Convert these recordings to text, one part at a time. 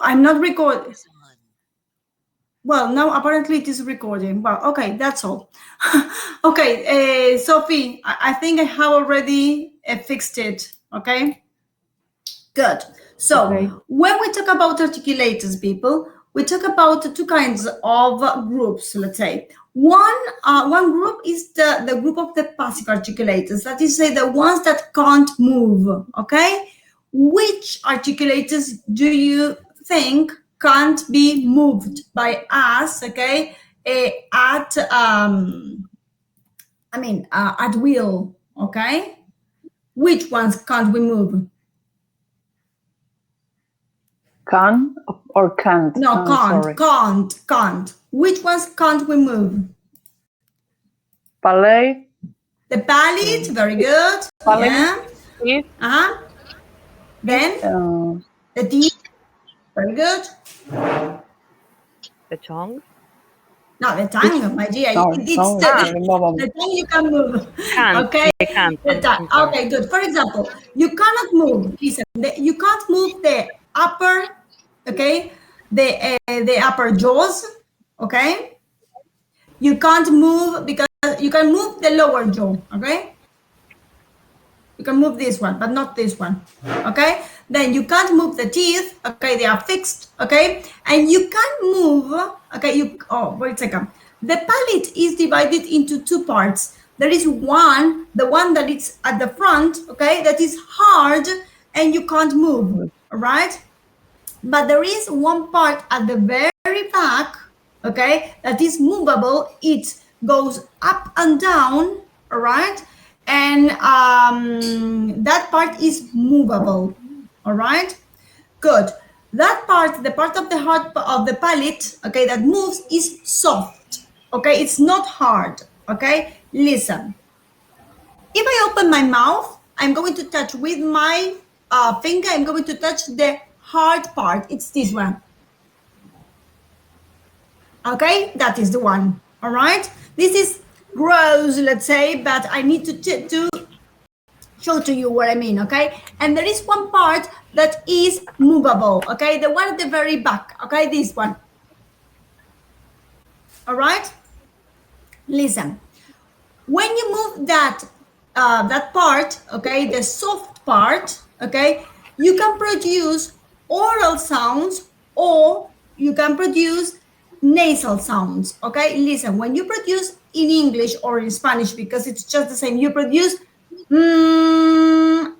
I'm not recording. Well, now apparently it is recording. Well, okay, that's all. Okay, Sophie, I think I have already fixed it. Okay, good. So Okay. when we talk about articulators, people, we talk about two kinds of groups. Let's say one group is the group of the passive articulators. That is, say, the ones that can't move. Okay, which articulators do you think can't be moved by us? Okay, at at will. Okay, which ones can't we move? Can or can't? No, I'm sorry. can't. Which ones can't we move? Palate. The palate, very good. Palate. Yeah. Teeth. Then the teeth, very good. The tongue? No, the tongue, my dear. No, It's no, the tongue you can move. Can't. Okay. They can't. The tongue. Okay, good. For example, you cannot move. Listen, you can't move the upper, okay, the upper jaws. Okay. You can't move because you can move the lower jaw. Okay. You can move this one, but not this one. Okay. Then you can't move the teeth. Okay, they are fixed. Okay, and you can't move. Okay, wait a second. The palate is divided into two parts. There is one, the one that is at the front. Okay, that is hard and you can't move. All right, but there is one part at the very back. Okay, that is movable. It goes up and down. All right. And that part is movable. All right, good. That part, the part of the heart of the palate, okay, that moves is soft. Okay, it's not hard. Okay, listen. If I open my mouth, I'm going to touch with my finger. I'm going to touch the hard part. It's this one. Okay, that is the one. All right, this is gross, let's say, but I need to show to you what I mean, okay? And there is one part that is movable, okay? The one at the very back, okay? This one. All right? Listen. When you move that part, okay, the soft part, okay, you can produce oral sounds or you can produce nasal sounds, okay? Listen, when you produce in English or in Spanish, because it's just the same, you produce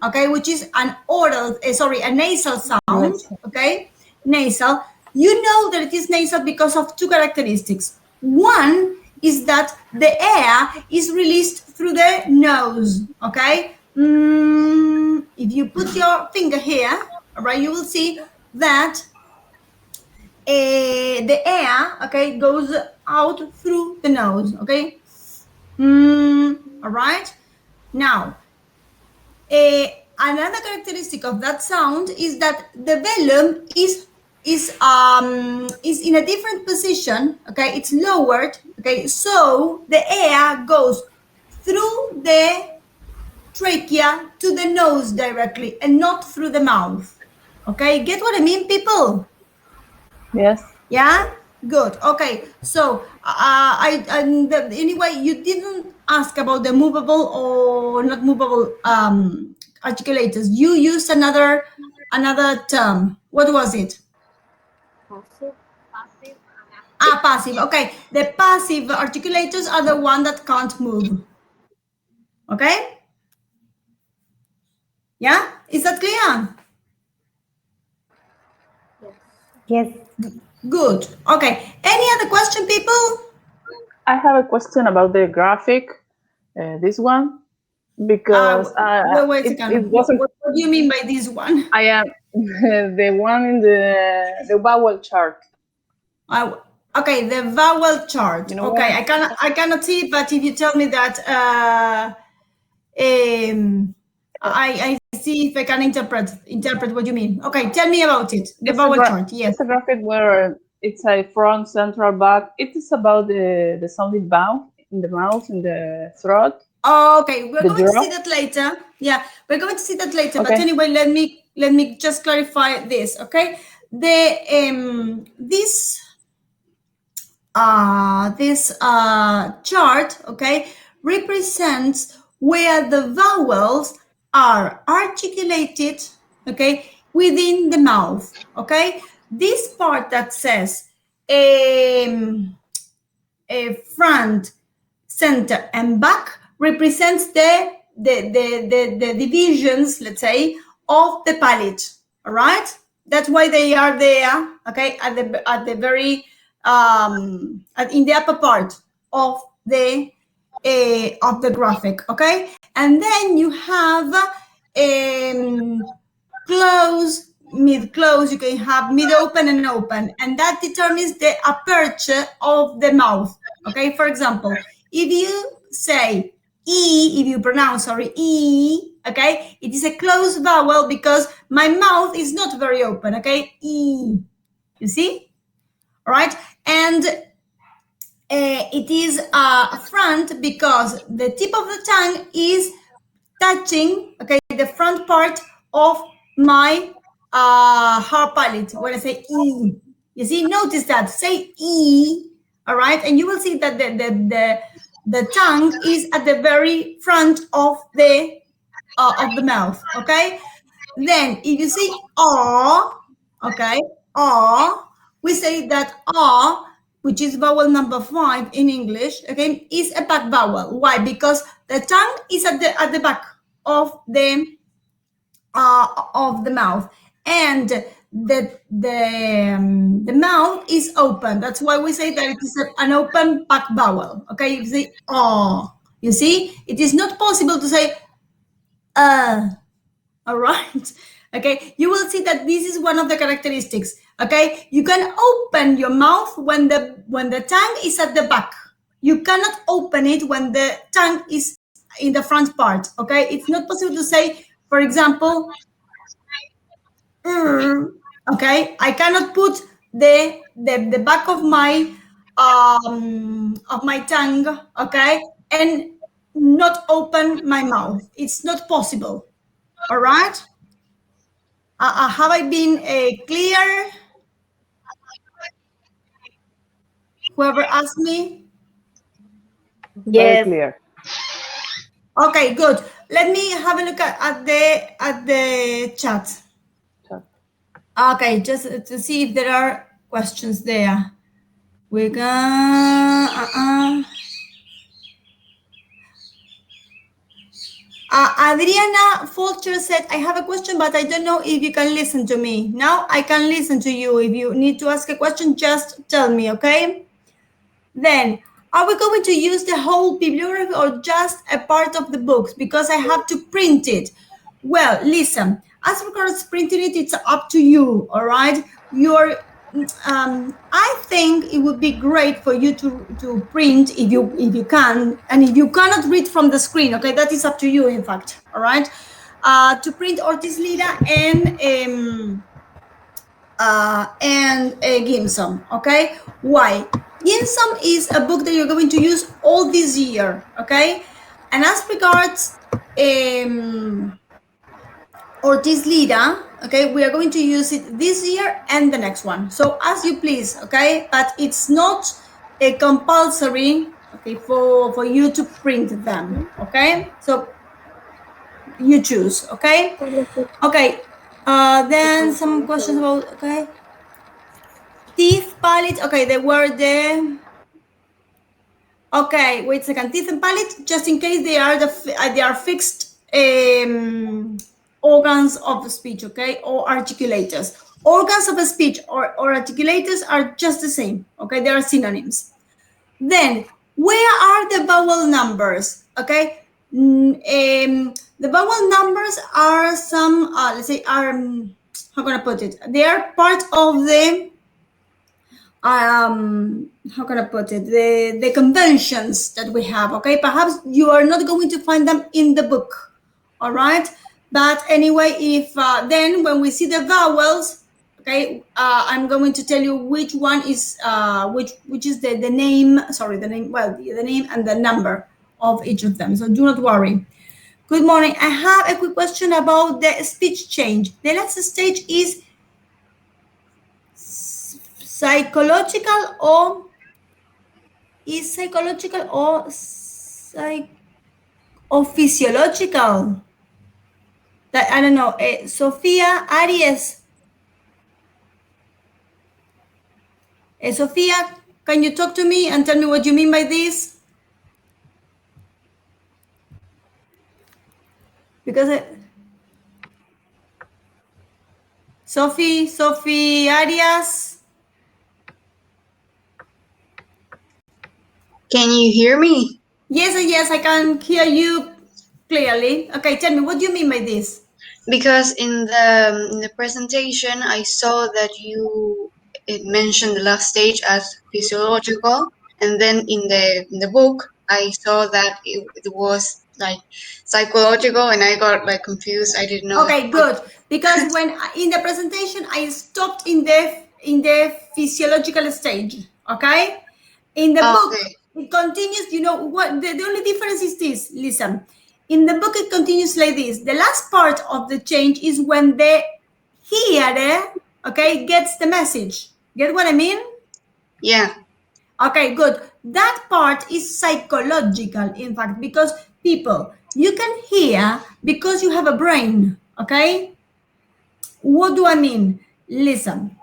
okay, which is an oral, a nasal sound, okay? Nasal. You know that it is nasal because of two characteristics. One is that the air is released through the nose, okay? If you put your finger here, all right, you will see that the air, okay, goes out through the nose, okay? All right. Now, another characteristic of that sound is that the velum is in a different position. Okay, it's lowered. Okay, so the air goes through the trachea to the nose directly and not through the mouth. Okay, get what I mean, people? Yes. Yeah. Good. Okay. So anyway, you didn't ask about the movable or not movable articulators. You used another term. What was it? Passive. Okay. The passive articulators are the one that can't move. Okay. Yeah. Is that clear? Yes. Good. Okay. Any other question, people? I have a question about the graphic, this one, because wait a second. What do you mean by this one? I am the one in the vowel chart. Okay, the vowel chart. You know okay, what? I cannot see, but if you tell me that, I see if I can interpret what you mean. Okay, tell me about it. The vowel chart. Yes. It's a graphic where it's a front, central, back. It is about the sounding mouth, in the mouth, in the throat. Oh, okay, we're going to see that later. Yeah, we're going to see that later. Okay. But anyway, let me just clarify this. Okay, this chart, okay, represents where the vowels are articulated, okay, within the mouth, okay. This part that says a front, center, and back represents the divisions, let's say, of the palate. All right, that's why they are there, okay, at the very in the upper part of the graphic, okay. And then you have close, mid close, you can have mid open and open, and that determines the aperture of the mouth, okay. For example, if you say E, if you pronounce, sorry, E, okay, it is a closed vowel because my mouth is not very open, okay, E, you see, all right. And it is front because the tip of the tongue is touching, okay, the front part of my hard palate when I say E. You see, notice that, say E, all right, and you will see that the tongue is at the very front of the mouth, okay. Then if you say ah, okay, ah, we say that ah, which is vowel number 5 in English, okay, is a back vowel. Why? Because the tongue is at the back of the mouth, and the mouth is open. That's why we say that it is an open back vowel. Okay, you say ah. You see, it is not possible to say all right. Okay, you will see that this is one of the characteristics. Okay, you can open your mouth when the tongue is at the back. You cannot open it when the tongue is in the front part. Okay, it's not possible to say, for example, okay, I cannot put the back of my tongue, okay, and not open my mouth. It's not possible. All right. Have I been clear? Whoever asked me? Very Yes. clear. Okay, good. Let me have a look at the chat. Okay, just to see if there are questions there. We can. Adriana Fulcher said, I have a question, but I don't know if you can listen to me. Now I can listen to you. If you need to ask a question, just tell me, okay? Then, are we going to use the whole bibliography or just a part of the books? Because I have to print it. Well, listen, as regards printing it, it's up to you, all right? I think it would be great for you to print if you can, and if you cannot read from the screen, okay, that is up to you, in fact, all right? To print Ortiz Lira and Gimson, okay? Why? Gimson is a book that you're going to use all this year, okay? And as regards Ortiz Lira, okay, we are going to use it this year and the next one. So as you please, okay? But it's not a compulsory, okay, for you to print them, okay? So you choose, okay? Okay, then some questions about, okay? Teeth, palate, okay, they were the, okay, wait a second, teeth and palate, just in case they are fixed organs of speech, okay, or articulators. Organs of speech or articulators are just the same, okay, they are synonyms. Then, where are the vowel numbers, okay? The vowel numbers are some, let's say, how can I put it? They are part of the, how can I put it? The conventions that we have, okay? Perhaps you are not going to find them in the book, all right? But anyway, if then when we see the vowels, okay, I'm going to tell you which one is which is the name. Sorry, the name. Well, the name and the number of each of them. So do not worry. Good morning. I have a quick question about the speech change. The last stage is psychological or is psychological or physiological? That I don't know. Sophia Aries. Sophia, can you talk to me and tell me what you mean by this? Because Sophie Arias. Can you hear me? Yes, I can hear you clearly. Okay, tell me, what do you mean by this? Because in the presentation, I saw that you mentioned the last stage as physiological, and then in the book, I saw that it was like psychological, and I got like confused. I didn't know Okay, what. good. Because when in the presentation I stopped in the physiological stage. Okay, in the Oh, book okay. it continues. You know what? The only difference is this. Listen, in the book it continues like this. The last part of the change is when the hearer, okay, gets the message. Get what I mean? Yeah. Okay, good. That part is psychological, in fact, because people, you can hear because you have a brain, okay? What do I mean? Listen,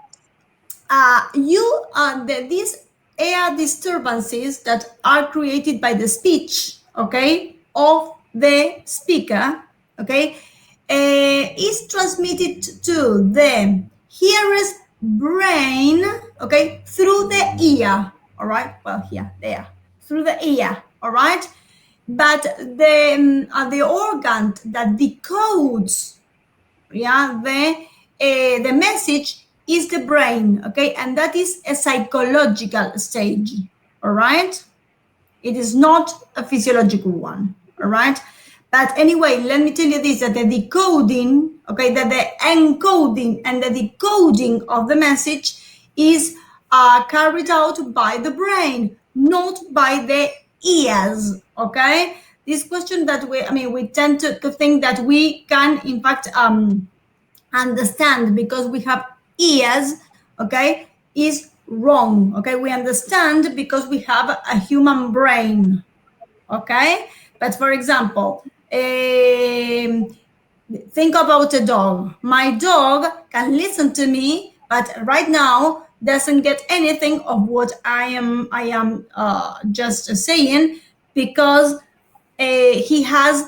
these air disturbances that are created by the speech, okay, of the speaker, okay, is transmitted to the hearer's brain, okay, through the ear. All right, well, here, there, through the ear. All right, but the organ that decodes, yeah, the message is the brain, okay, and that is a psychological stage. All right, it is not a physiological one. All right, but anyway, let me tell you this, that the decoding, okay, that the encoding and the decoding of the message is carried out by the brain, not by the ears. Okay, this question that we tend to think that we can in fact understand because we have ears, okay, is wrong. Okay, we understand because we have a human brain. Okay, but for example, think about a dog. My dog can listen to me, but right now doesn't get anything of what I am just saying because he has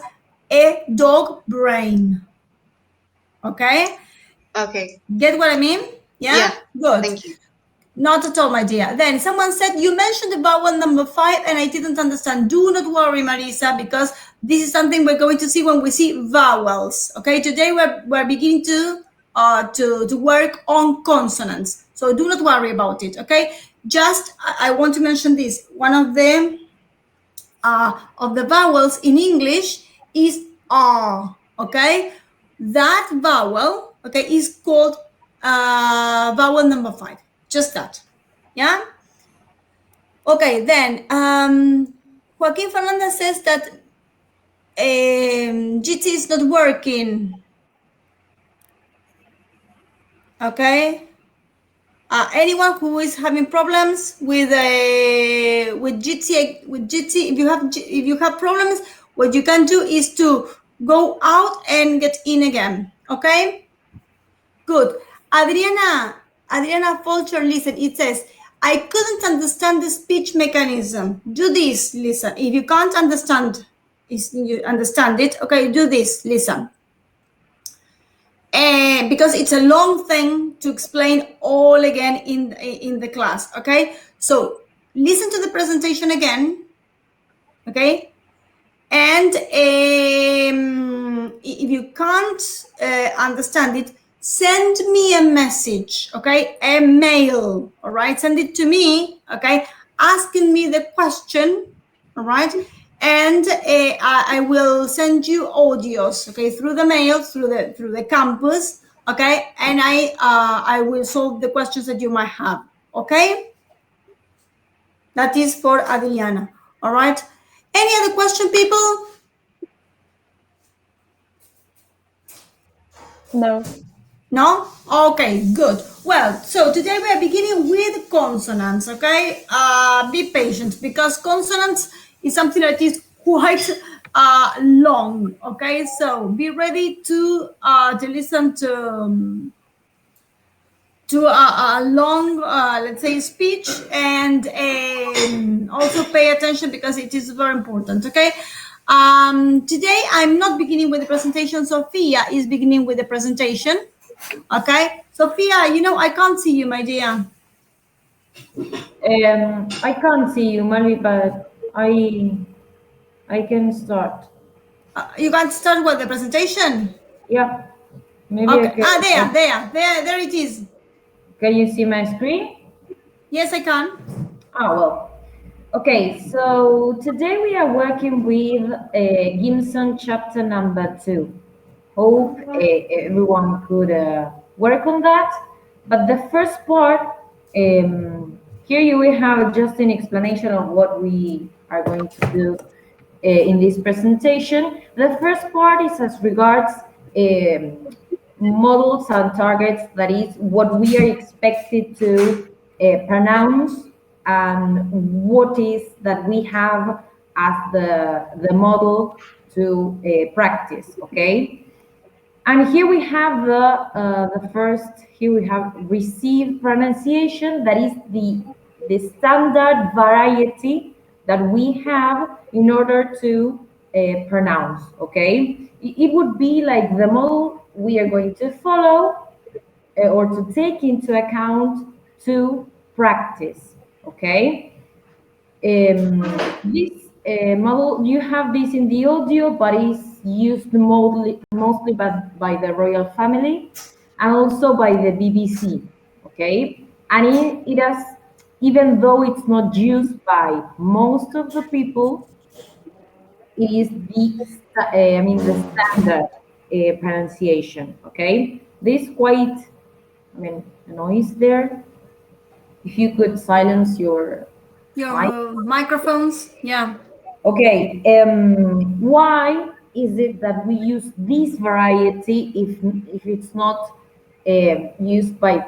a dog brain. Okay, Okay. get what I mean? Yeah, Yeah. good. Thank you. Not at all, my dear. Then someone said, you mentioned the vowel number 5 and I didn't understand. Do not worry, Marisa, because this is something we're going to see when we see vowels. Okay, today we're beginning to work on consonants. So do not worry about it, okay? Just, I want to mention this. One of the vowels in English is R, okay? That vowel, okay, is called vowel number 5. Just that, yeah? Okay, then Joaquin Fernandez says that GT is not working, okay? Anyone who is having problems with GT, if you have problems, what you can do is to go out and get in again. Okay, good. Adriana Fulcher, listen. It says, I couldn't understand the speech mechanism. Do this, listen. If you can't understand, you understand it. Okay, do this. Listen. Because it's a long thing to explain all again in the class. Okay, so listen to the presentation again. Okay, and if you can't understand it, send me a message. Okay, a mail. All right, send it to me. Okay, asking me the question. All right, and I will send you audios, okay, through the mail, through the campus, okay, and I will solve the questions that you might have. Okay, that is for Adriana. All right, any other question, people? No. No? Okay, good. Well, so today we are beginning with consonants, okay? Be patient because consonants is something that is quite long, okay? So be ready to listen to a long, let's say, speech, and also pay attention because it is very important, okay? Today I'm not beginning with the presentation. Sophia is beginning with the presentation. Okay, Sophia, I can't see you, my dear. I can't see you, Mali, but I can start. You can't start with the presentation. Yeah, maybe I Okay. can. There it is. Can you see my screen? Yes, I can. Well. Okay, so today we are working with Gimson chapter number 2. Hope everyone could work on that. But the first part, here you will have just an explanation of what we are going to do in this presentation. The first part is as regards models and targets, that is what we are expected to pronounce and what is that we have as the model to practice, okay? And here we have the first, here we have received pronunciation, that is the standard variety that we have in order to pronounce, okay? It would be like the model we are going to follow or to take into account to practice, okay? This model, you have this in the audio, but it's used mostly by the royal family and also by the BBC, okay? And it has, even though it's not used by most of the people, it is the standard pronunciation, okay? This quite, noise there. If you could silence your mic. Microphones. Yeah. Okay, why is it that we use this variety if it's not used by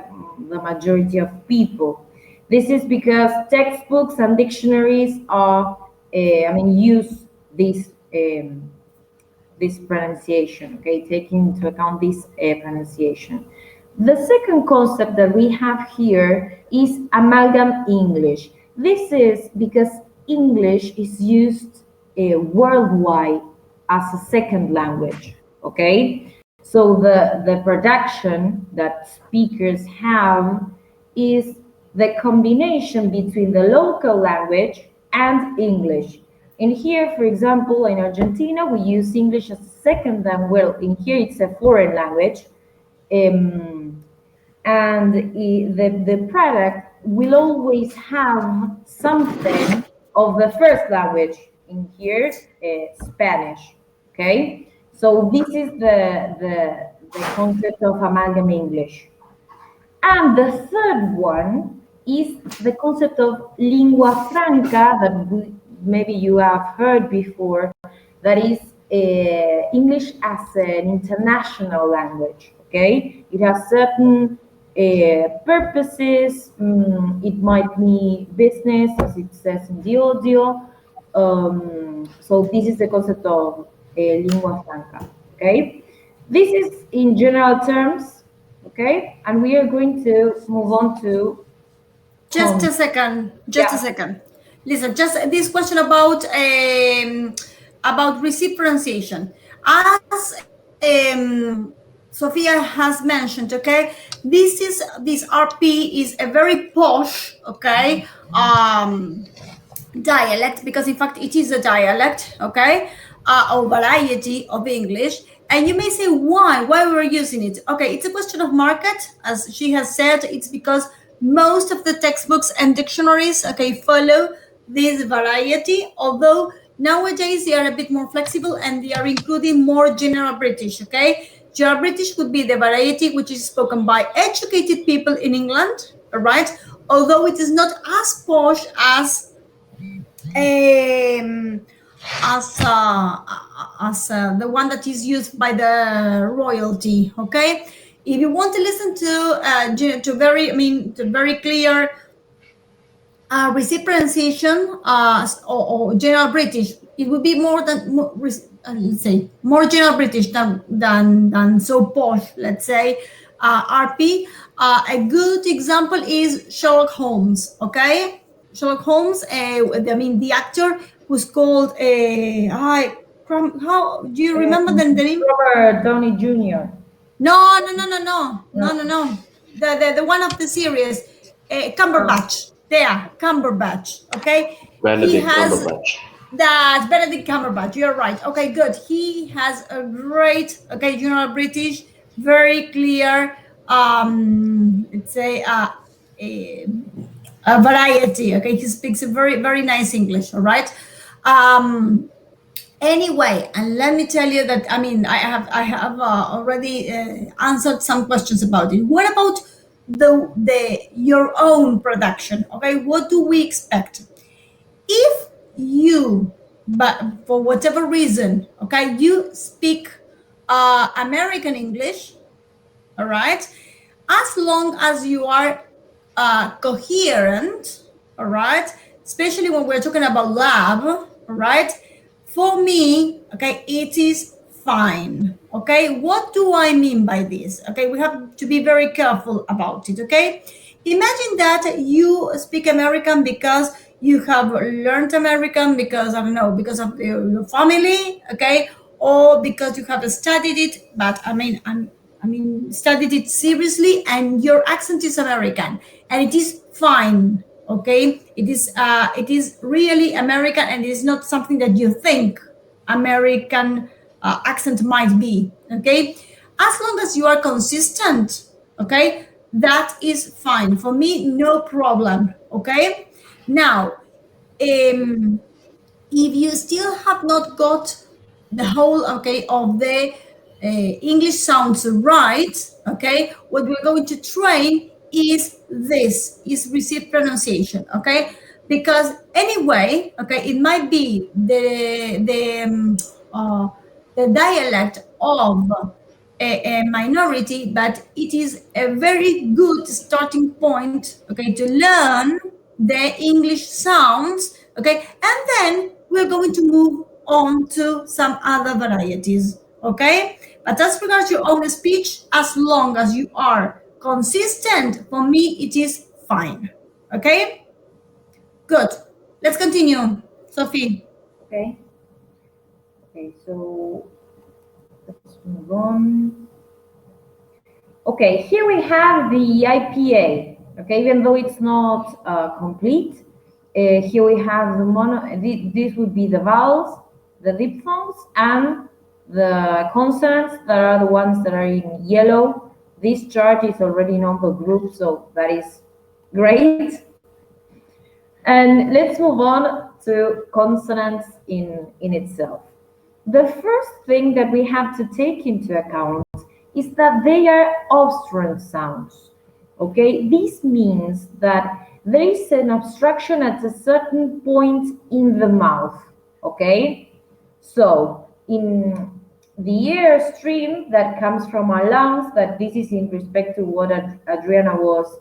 the majority of people? This is because textbooks and dictionaries are, use this this pronunciation, okay, taking into account this pronunciation. The second concept that we have here is amalgam English. This is because English is used worldwide as a second language, okay? So the production that speakers have is the combination between the local language and English. And here, for example, in Argentina, we use English as a second language. Well, in here it's a foreign language. And the product will always have something of the first language. In here, Spanish, okay? So this is the concept of amalgam English. And the third one is the concept of lingua franca that maybe you have heard before, that is English as an international language, okay? It has certain purposes. It might be business, as it says in the audio. So this is the concept of lingua franca, okay? This is in general terms, okay? And we are going to move on to... Just a second. Just a second. Listen, just this question about receipt pronunciation. As Sophia has mentioned, okay, this RP is a very posh, okay, dialect, because in fact it is a dialect, okay, or variety of English. And you may say, why we're using it? Okay, it's a question of market. As she has said, it's because most of the textbooks and dictionaries, okay, follow this variety, although nowadays they are a bit more flexible and they are including more general British, okay? General British could be the variety which is spoken by educated people in England, all right, although it is not as posh as the one that is used by the royalty, okay? If you want to listen to very clear pronunciation or general British, it would be let's say more general British than so posh. Let's say RP. A good example is Sherlock Holmes. Okay, Sherlock Holmes. The actor who's called how do you remember the name? Robert Downey Jr. No, no, no, no, no, no, no, no. The one of the series, Cumberbatch. There, Cumberbatch. Okay, he Benedict has Cumberbatch. that Benedict Cumberbatch. You're right. Okay, good. He has a great, general British, very clear. Let's say a, a variety. Okay, he speaks a very very nice English. All right. Anyway, and let me tell you that I have already answered some questions about it. What about the your own production? Okay, what do we expect if you, but for whatever reason, okay, you speak American English, all right, as long as you are coherent, all right, especially when we're talking about lab, all right, for me, okay, it is fine. Okay, what do I mean by this? Okay, we have to be very careful about it. Okay, imagine that you speak American because you have learned American because I don't know, because of your family, okay, or because you have studied it, but studied it seriously, and your accent is American, and it is fine. Okay, it is really American, and it is not something that you think American accent might be. Okay, as long as you are consistent, okay, that is fine for me, no problem. Okay, now if you still have not got the whole of the English sounds right, okay, what we're going to train is received pronunciation, okay, because anyway, okay, it might be the dialect of a minority, but it is a very good starting point, okay, to learn the English sounds, okay, and then we're going to move on to some other varieties, okay. But as regards your own speech, as long as you are consistent, for me it is fine. Okay, good. Let's continue, Sophie. Okay. Okay, so let's move on. Okay, here we have the IPA. Okay, even though it's not complete, here we have the mono. This would be the vowels, the diphthongs, and the consonants that are the ones that are in yellow. This chart is already number group, so that is great. And let's move on to consonants in itself. The first thing that we have to take into account is that they are obstruent sounds. Okay, this means that there is an obstruction at a certain point in the mouth. Okay, so in the air stream that comes from our lungs, that this is in respect to what Adriana was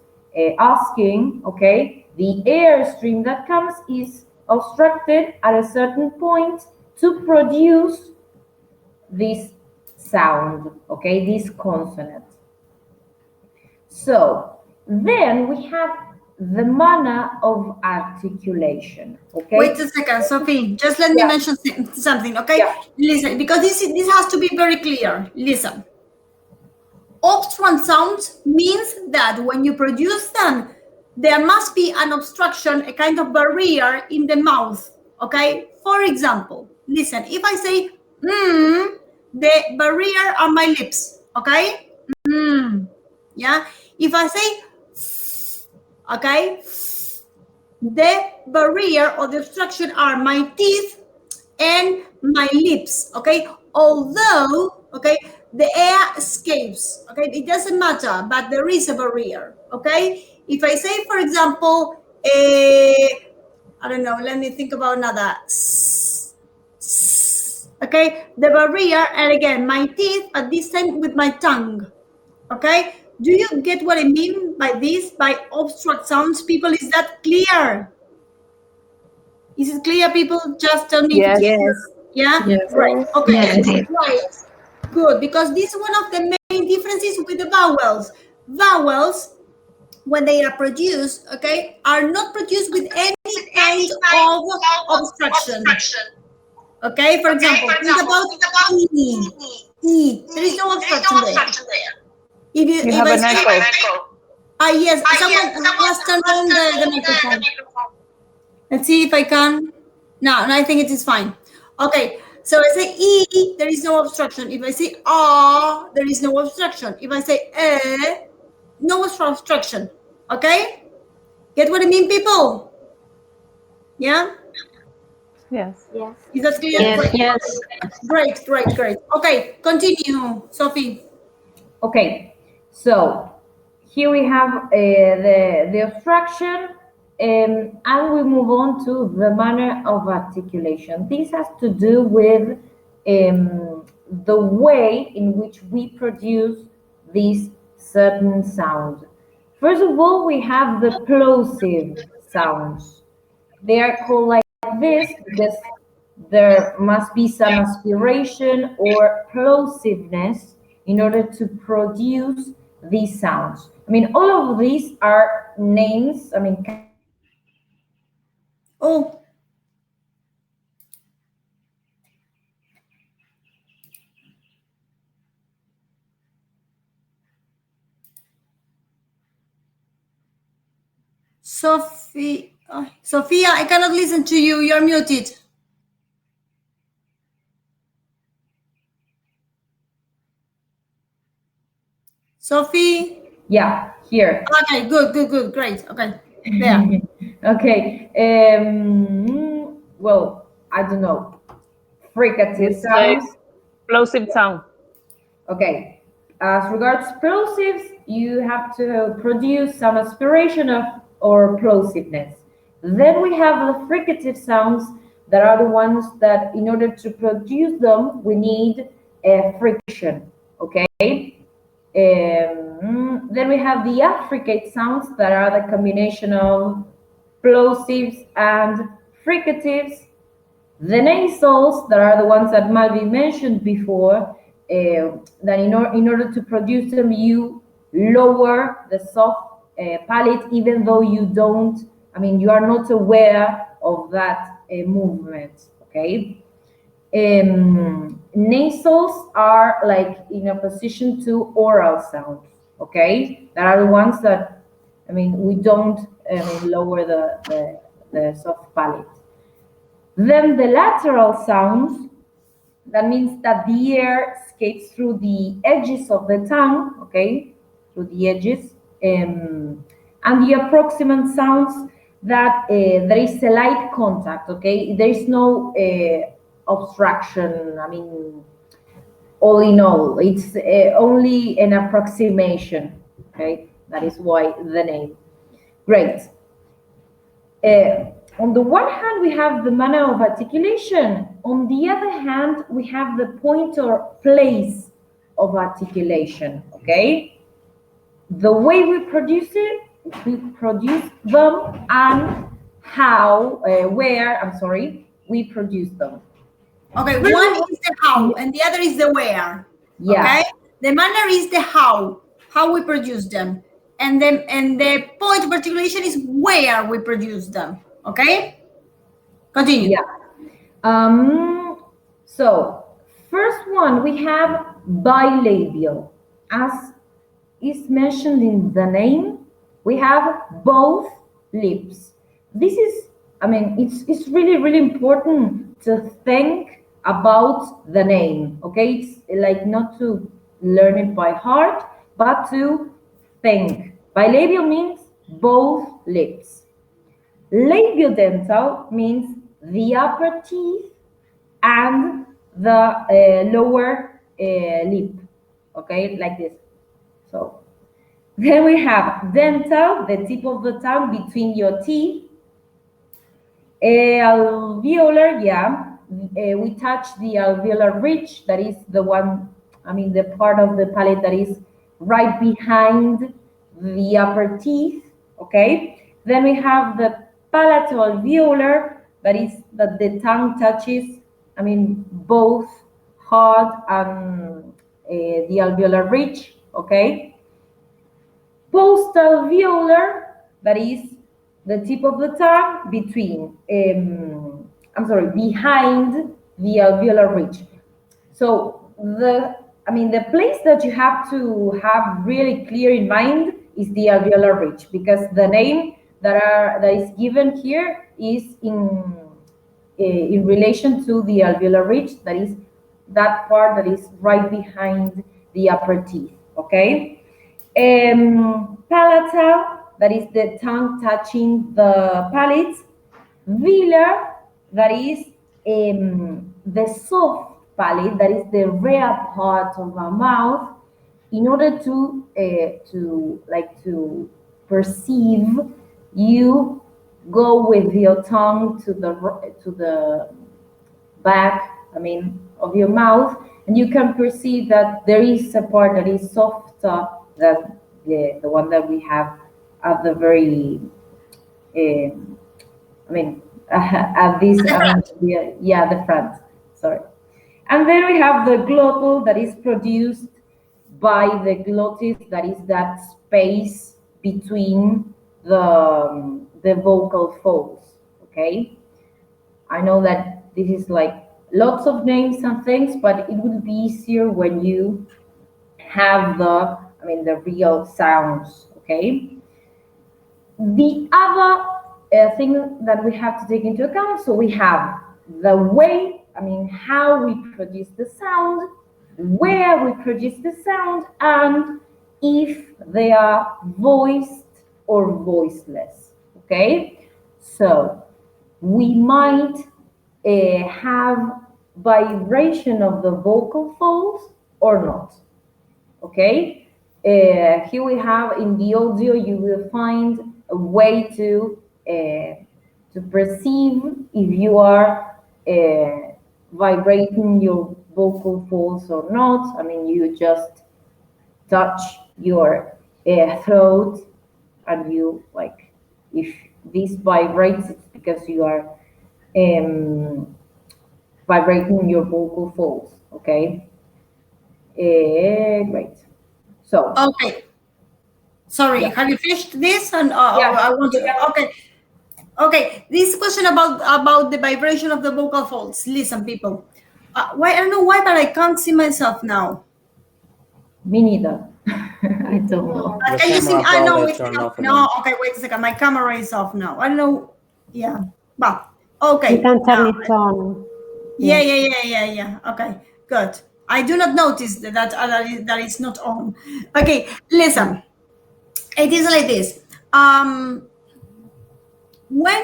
asking, okay, the air stream that comes is obstructed at a certain point to produce this sound, okay, this consonant. So then we have the manner of articulation. Okay. Wait a second, Sophie. Just let me mention something, okay? Yeah. Listen, because this has to be very clear. Listen. Obstruent sounds means that when you produce them, there must be an obstruction, a kind of barrier in the mouth, okay? For example, listen, if I say, the barrier are my lips, okay? Yeah? If I say, okay, the barrier or the obstruction are my teeth and my lips, okay? Although, okay, the air escapes, okay? It doesn't matter, but there is a barrier, okay? If I say, for example, I don't know, let me think about another. Okay, the barrier, and again, my teeth, but this time with my tongue. Okay? Do you get what I mean by this? By obstruct sounds, people? Is that clear? Is it clear, people? Just tell me if it's Yes. clear. Yes. Yeah? Yes. Great. Okay. Yes, it is. Right. Good. Because this is one of the main differences with the vowels. Vowels, when they are produced, okay, are not produced with any kind of obstruction. Okay, for example, think about E. E. There is no obstruction there. You If have I an say, echo. yes, someone has turned on the microphone. Let's see if I can. No, I think it is fine. Okay, so I say E, there is no obstruction. If I say A, there is no obstruction. If I say no obstruction. Okay? Get what I mean, people? Yeah? Yes. Yes. Is that clear? Yes. Great. Great. Okay, continue, Sophie. Okay, so here we have the obstruction, and we move on to the manner of articulation. This has to do with the way in which we produce these certain sounds. First of all, we have the plosive sounds. They are called like this because there must be some aspiration or plosiveness in order to produce these sounds. I mean, all of these are names, I mean, Oh, Sophie. Sophia, I cannot listen to you. You're muted. Sophie. yeah, here. Okay, good. Great. Okay, there. Okay, well, I don't know, fricative We say sounds. plosive sound. Okay, as regards plosives, you have to produce some aspiration of or plosiveness. Then we have the fricative sounds that are the ones that, in order to produce them, we need a friction. Okay. Then we have the affricate sounds that are the combination of plosives and fricatives. The nasals, that are the ones that Malvi mentioned before, that in order to produce them, you lower the soft palate, even though you don't, I mean, you are not aware of that movement, okay? Nasals are like in opposition to oral sounds, okay? That are the ones that, I mean, we don't lower the soft palate. Then the lateral sounds, that means that the air escapes through the edges of the tongue, okay, through the edges, and the approximant sounds that there is a light contact, okay, there is no obstruction, I mean, all in all, it's only an approximation, okay, that is why the name. Great. On the one hand, we have the manner of articulation. On the other hand, we have the point or place of articulation, okay? The way we produce them, and how, we produce them. Okay, one is the how and the other is the where. Yeah. Okay, the manner is the how we produce them, and the point of articulation is where we produce them. Okay, continue. Yeah. So first one, we have bilabial. As is mentioned in the name, we have both lips. This is, I mean, it's really important to think about the name, okay? It's like not to learn it by heart, but to think. Bilabial means both lips. Labiodental means the upper teeth and the lower lip, okay, like this. So then we have dental, the tip of the tongue between your teeth. Alveolar, yeah, we touch the alveolar ridge, that is the one, I mean, the part of the palate that is right behind the upper teeth, okay? Then we have the palatal-alveolar, that is that the tongue touches, I mean, both hard and the alveolar ridge, okay? Postalveolar, that is the tip of the tongue between, behind the alveolar ridge. So the place that you have to have really clear in mind is the alveolar ridge, because the name that is given here is in relation to the alveolar ridge, that is that part that is right behind the upper teeth. Okay. Palatal, that is the tongue touching the palate. Velar, that is the soft palate, that is the rear part of our mouth. In order to perceive, you go with your tongue to the back, of your mouth, and you can perceive that there is a part that is softer than the one that we have at the very, at this, the front. Sorry. And then we have the glottal, that is produced by the glottis, that is that space between the vocal folds. Okay. I know that this is like lots of names and things, but it will be easier when you have the real sounds. Okay. The other thing that we have to take into account, so we have the way, how we produce the sound, where we produce the sound, and if they are voiced or voiceless. Okay, so we might have vibration of the vocal folds or not. Okay, here we have in the audio, you will find a way to perceive if you are vibrating your vocal folds or not. You just touch your throat, and you if this vibrates, it's because you are vibrating your vocal folds. Okay. Great. So. Okay. Sorry, Yeah. have you finished this? And Yeah. I want to. Okay. Okay. This question about the vibration of the vocal folds. Listen, people. Why I don't know why, but I can't see myself now. Me neither. I don't know. Your Can you see? camera I know. probably Wait a turned second. off No. again. Okay. Wait a second. My camera is off now. I don't know. Yeah. But You okay. can turn Now. it on. Yeah. Okay. Good. I do not notice that is not on. Okay. Listen. It is like this. When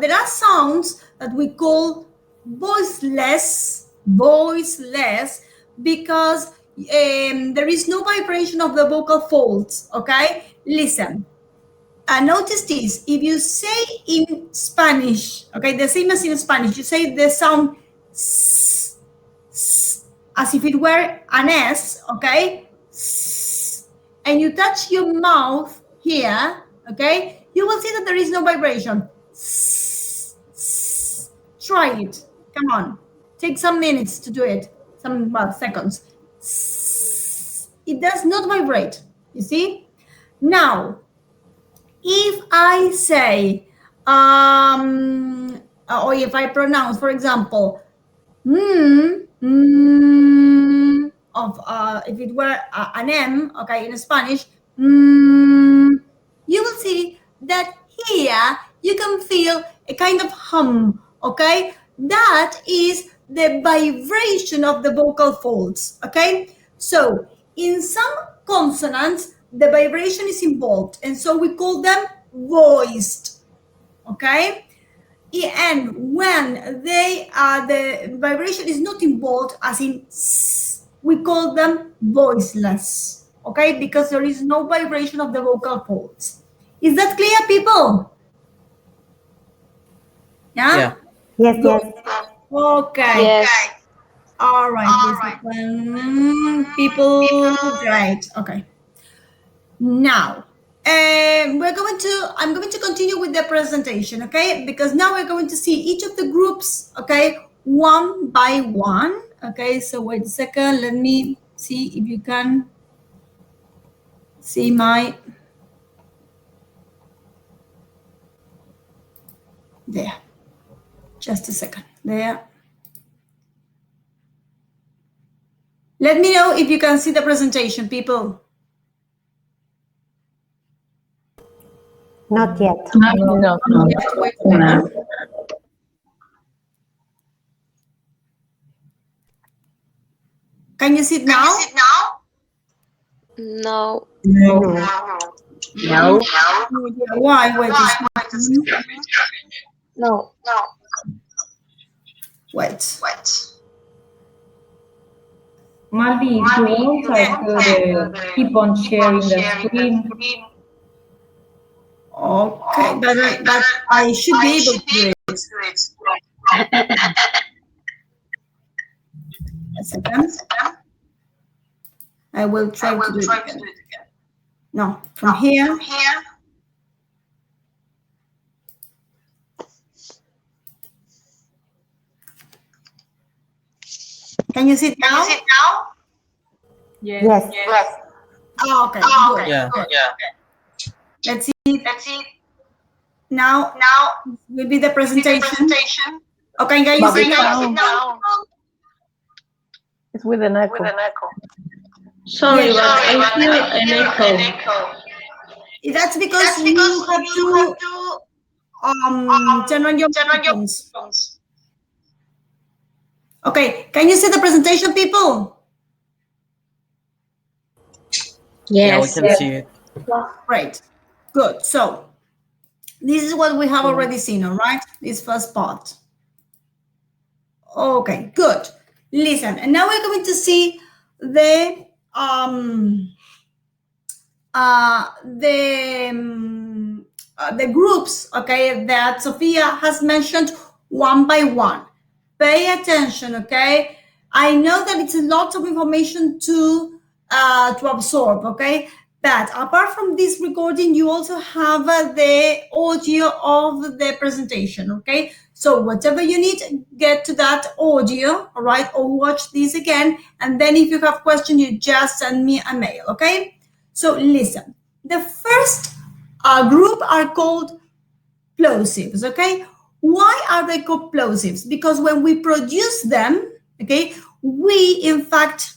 there are sounds that we call voiceless, because there is no vibration of the vocal folds. Okay, listen. Notice this. If you say in Spanish, okay, the same as in Spanish, you say the sound s, as if it were an S, okay, and you touch your mouth here, okay, you will see that there is no vibration. Try it. Come on. Take some minutes to do it. Some seconds. It does not vibrate. You see? Now, if I say, or if I pronounce, for example, of if it were an M, okay, in Spanish, you will see that here you can feel a kind of hum, okay? That is the vibration of the vocal folds, okay? So in some consonants, the vibration is involved, and so we call them voiced, okay? And when the vibration is not involved, as in we call them voiceless, okay? Because there is no vibration of the vocal folds. Is that clear, people? Yeah? Yes, Good. yes. Okay. Yes. All right. People, right. Okay. Now, I'm going to continue with the presentation, okay? Because now we're going to see each of the groups, okay, one by one, okay? So wait a second, let me see if you can see my, there, just a second, there. Let me know if you can see the presentation, people. Not yet. No. Wait a second. Can you see it now? No. No. Why? Wait a second. No. Wait. Malvi, if you want, I could keep on sharing the screen. Okay, but I should be able to do it. A second. I will try to do it again. No, from here. Can you see it now? Yes. Oh, okay, good. Yeah. Let's see. Now will be the presentation. Okay, can you see it now? It's with an echo. Sorry, Yes. but I feel an echo. That's because you have to turn on your microphones. Okay, can you see the presentation, people? Yeah, we Yes. can see it. Great. Good. So this is what we have already seen, all right? This first part. Okay, good. Listen, and now we're going to see the groups, okay, that Sophia has mentioned one by one. Pay attention, okay? I know that it's a lot of information to absorb, okay? But apart from this recording, you also have the audio of the presentation, okay? So whatever you need, get to that audio, all right? Or watch this again. And then if you have questions, you just send me a mail, okay? So listen, the first group are called plosives, okay? Why are they called plosives? Because when we produce them, okay, we in fact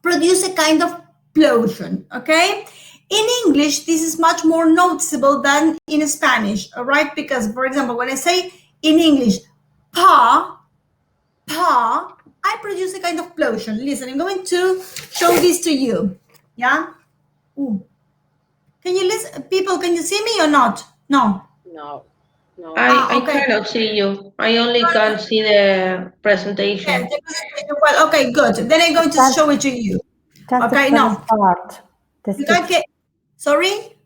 produce a kind of plosion, okay? In English, this is much more noticeable than in Spanish, all right? Because, for example, when I say in English, pa, I produce a kind of plosion. Listen, I'm going to show this to you, yeah? Ooh. Can you listen, people? Can you see me or not? No. I Okay. cannot see you. I only can see the presentation. Well, okay, good. Then I'm going to show it to you. Just Okay, the no. first part. The You can't speech. get. Sorry.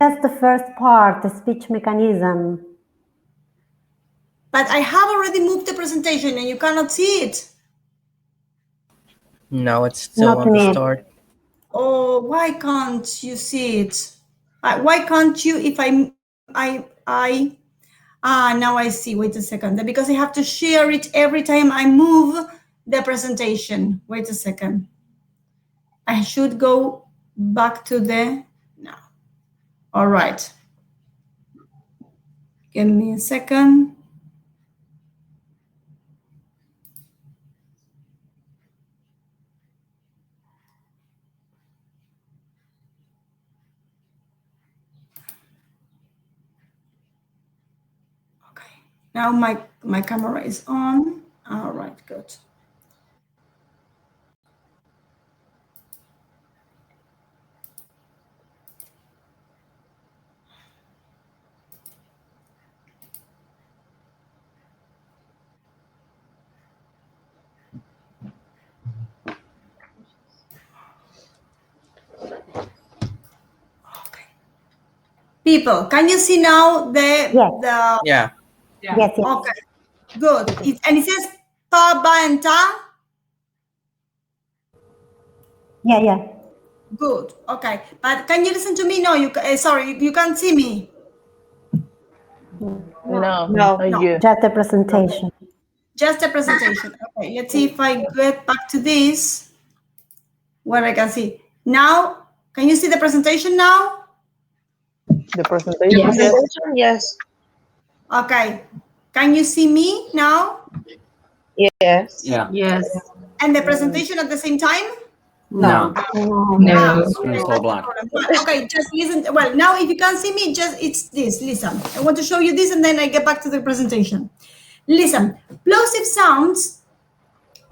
Just the first part, the speech mechanism. But I have already moved the presentation and you cannot see it. No, it's still Not on the me. start. Oh, why can't you see it? Why can't you? If now I see. Wait a second. Because I have to share it every time I move the presentation. Wait a second. I should go back to the no. All right. Give me a second. Okay. Now my camera is on. All right, good. Okay. People, can you see now Yes. Yeah. Yes. Okay, good. And it says ta, ba, and ta. Yeah. Good. Okay. But can you listen to me? No, you sorry, you can't see me. No, No. not you. Just the presentation. Just a presentation. Okay, let's see if I get back to this where I can see. Now, can you see the presentation now? The presentation. Presentation, yes. Okay. Can you see me now? Yes. Yeah. Yes. And the presentation at the same time? No. No. Screen's all black. Well, okay, just listen. Well, now if you can't see me, just it's this. Listen, I want to show you this and then I get back to the presentation. Listen, plosive sounds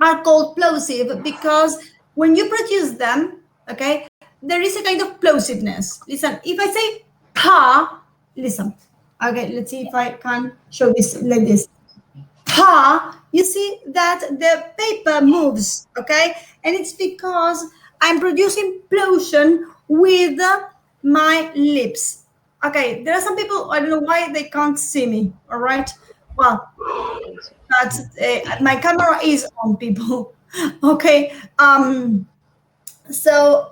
are called plosive because when you produce them, okay, there is a kind of plosiveness. Listen, if I say pa, listen. Okay, let's see if I can show this like this. Pa, you see that the paper moves, okay? And it's because I'm producing plosion with my lips. Okay, there are some people, I don't know why they can't see me, all right? Well, but my camera is on, people. Okay. So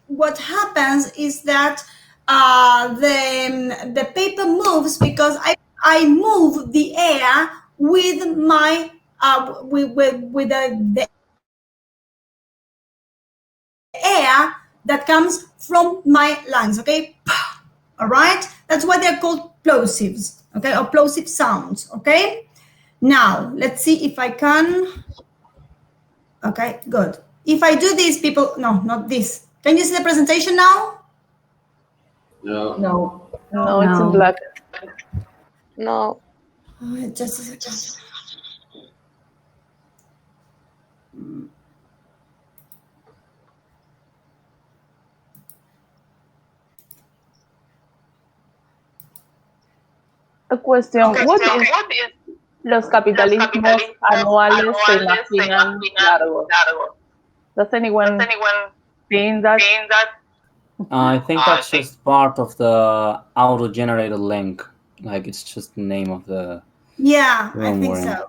what happens is that the paper moves because I move the air with my with the air that comes from my lungs. Okay. All right. That's why they're called plosives. Okay, or plosive sounds. Okay. Now let's see if I can. Okay, good. If I do this, people, no, not this. Can you see the presentation now? No. No, it's in black. No. Just a second. A question. What is los capitalismos anuales se imaginan largos? Does anyone think that? I think that's just part of the auto-generated link. Like it's just the name of the Yeah, I room think we're in. so.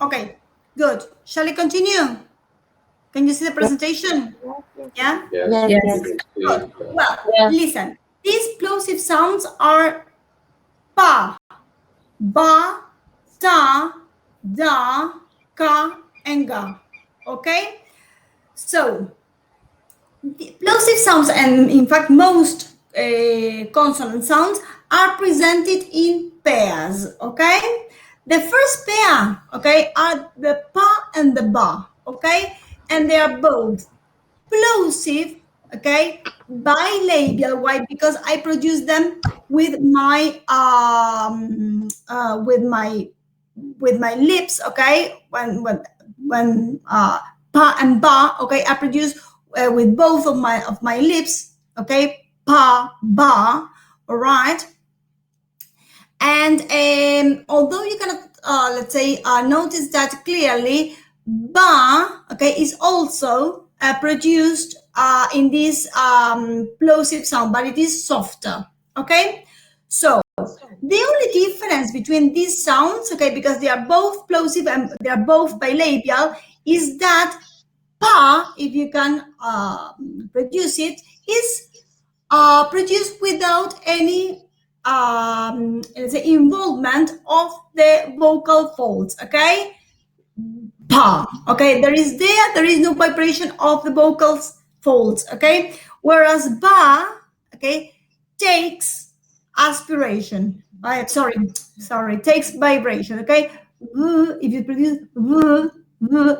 Okay, good. Shall I continue? Can you see the presentation? Yeah? Yes. Good. Well, Yeah. listen. These plosive sounds are pa, ba, ta, da, ka, and ga. Okay? So, the plosive sounds, and in fact most consonant sounds, are presented in pairs. Okay, the first pair, okay, are the pa and the ba. Okay, and they are both plosive. Okay, bilabial. Why? Because I produce them with my with my lips. Okay, when pa and ba. Okay, I produce with both of my lips. Okay, pa ba. All right. And although you cannot, let's say, notice that clearly, ba, okay, is also produced in this plosive sound, but it is softer. Okay, so the only difference between these sounds, okay, because they are both plosive and they are both bilabial, is that pa, if you can produce it, is produced without any let's say involvement of the vocal folds. Okay, pa. Okay, there is no vibration of the vocals folds. Okay, whereas ba, okay, takes aspiration. Sorry, takes vibration. Okay, if you produce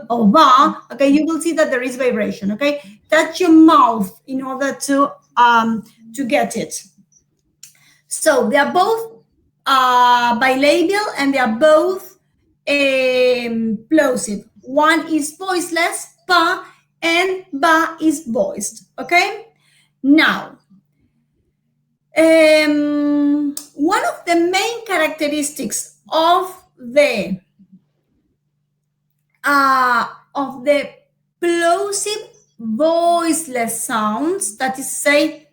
or ba, okay, you will see that there is vibration. Okay, touch your mouth in order to get it. So they are both bilabial and they are both plosive. One is voiceless, pa, and ba is voiced. Okay. Now, one of the main characteristics of the plosive voiceless sounds, that is, say,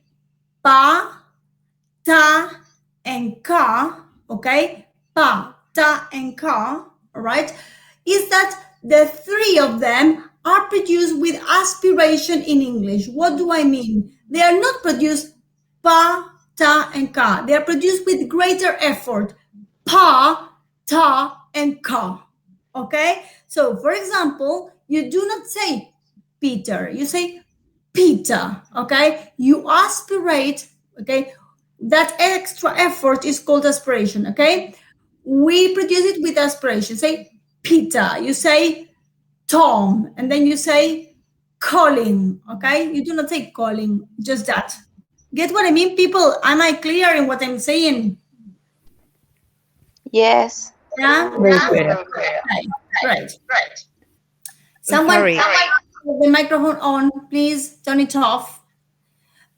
pa, ta, and ka, okay, pa, ta, and ka, all right, is that the three of them are produced with aspiration in English. What do I mean? They are not produced pa, ta, and ka. They are produced with greater effort. Pa, ta, and ka. Okay? So, for example, you do not say Peter. You say Peter. Okay? You aspirate. Okay? That extra effort is called aspiration. Okay? We produce it with aspiration. Say Peter. You say Tom, and then you say Colin. Okay? You do not say Colin, just that. Get what I mean, people? Am I clear in what I'm saying? Yes. Yeah? Very clear. Okay, great. Someone, Sorry. have the microphone on, please turn it off.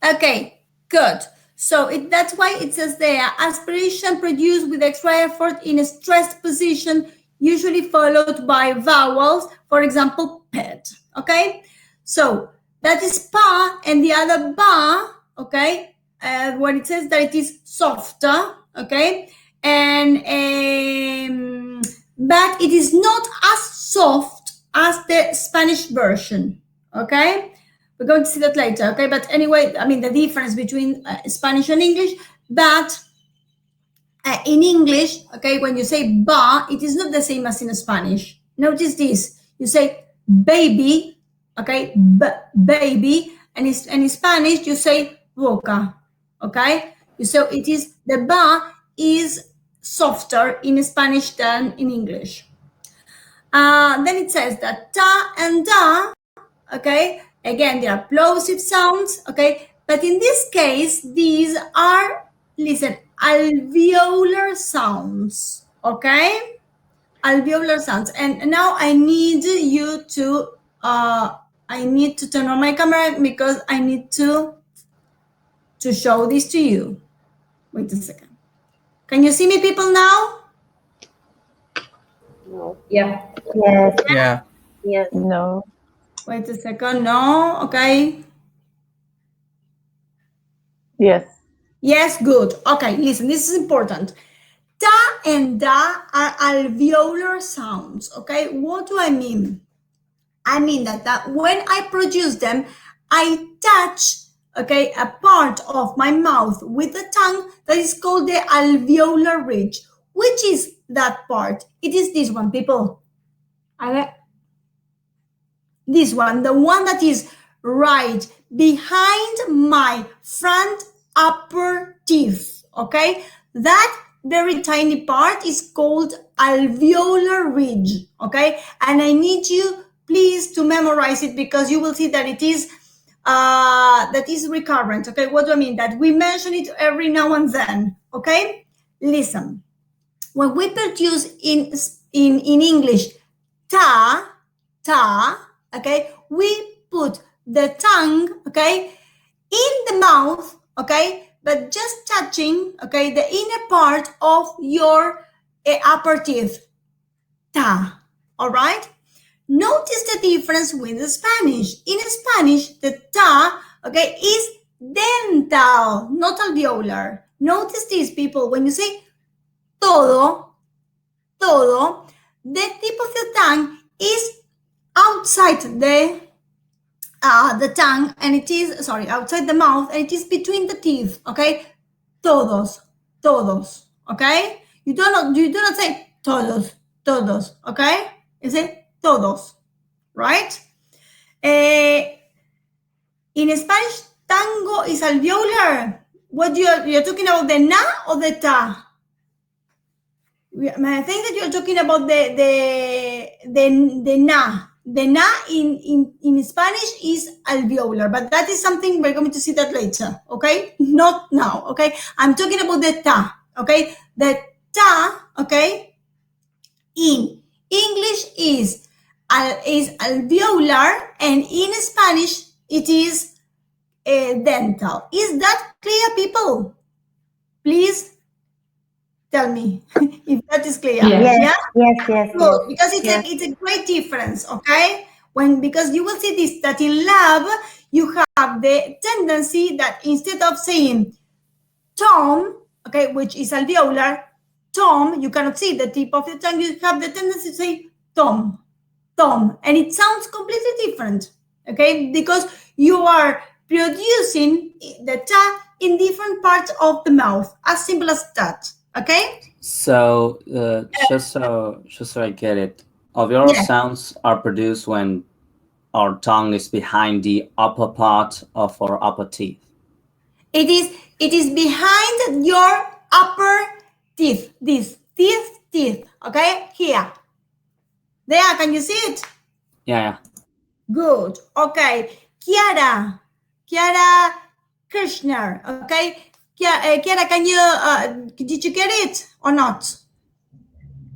Okay, good. So that's why it says there, aspiration produced with extra effort in a stressed position, usually followed by vowels, for example, pet. Okay, so that is pa, and the other ba, okay, when it says that it is softer, okay, and but it is not as soft as the Spanish version, okay. We're going to see that later, okay? But anyway, I mean, the difference between Spanish and English, but in English, okay, when you say ba, it is not the same as in Spanish. Notice this. You say baby, okay, baby, and in Spanish, you say boca, okay? So it is, the ba is softer in Spanish than in English. Then it says that ta and da, okay, again, they are plosive sounds, okay, but in this case, these are, listen, alveolar sounds, okay, alveolar sounds. And now I need you to, I need to turn on my camera because I need to show this to you. Wait a second. Can you see me, people, now? Yeah. Yes. Yeah. Yes. No. Wait a second. No, okay. Yes. Yes, good. Okay, listen, this is important. Ta and da are alveolar sounds, okay? What do I mean? I mean that when I produce them, I touch, okay, a part of my mouth with the tongue that is called the alveolar ridge. Which is that part? It is this one, people. Okay? This one, the one that is right behind my front upper teeth, okay? That very tiny part is called alveolar ridge, okay? And I need you, please, to memorize it because you will see that it is that is recurrent, okay? What do I mean? That we mention it every now and then, okay? Listen, when we produce in English ta, okay, we put the tongue, okay, in the mouth, okay, but just touching, okay, the inner part of your upper teeth, ta, all right? Notice the difference with the Spanish. In Spanish, the ta, okay, is dental, not alveolar. Notice this, people, when you say todo, the tip of the tongue is outside the tongue, and it is, sorry, outside the mouth, and it is between the teeth, okay? Todos, okay? You do not say todos, okay? You say todos, right? In Spanish, tango is alveolar. What you're talking about, the na or the ta? I think that you're talking about the na. The na in Spanish is alveolar, but that is something we're going to see that later, okay? Not now, okay? I'm talking about the ta, okay? The ta, okay, in English is alveolar, and in Spanish it is dental. Is that clear, people? Please tell me if that is clear. Yes. Yeah? Yes. Good, because it's a great difference, okay? Because you will see this, that in lab, you have the tendency that instead of saying Tom, okay, which is alveolar, Tom, you cannot see the tip of the tongue, you have the tendency to say Tom, tom, and it sounds completely different, okay? Because you are producing the ta in different parts of the mouth, as simple as that, okay? So, just so I get it, alveolar Yeah. sounds are produced when our tongue is behind the upper part of our upper teeth. It is behind your upper teeth, this teeth, okay? Here. There, can you see it? Yeah. Good. Okay. Kiara Kirchner. Okay. Kiara, can you did you get it or not?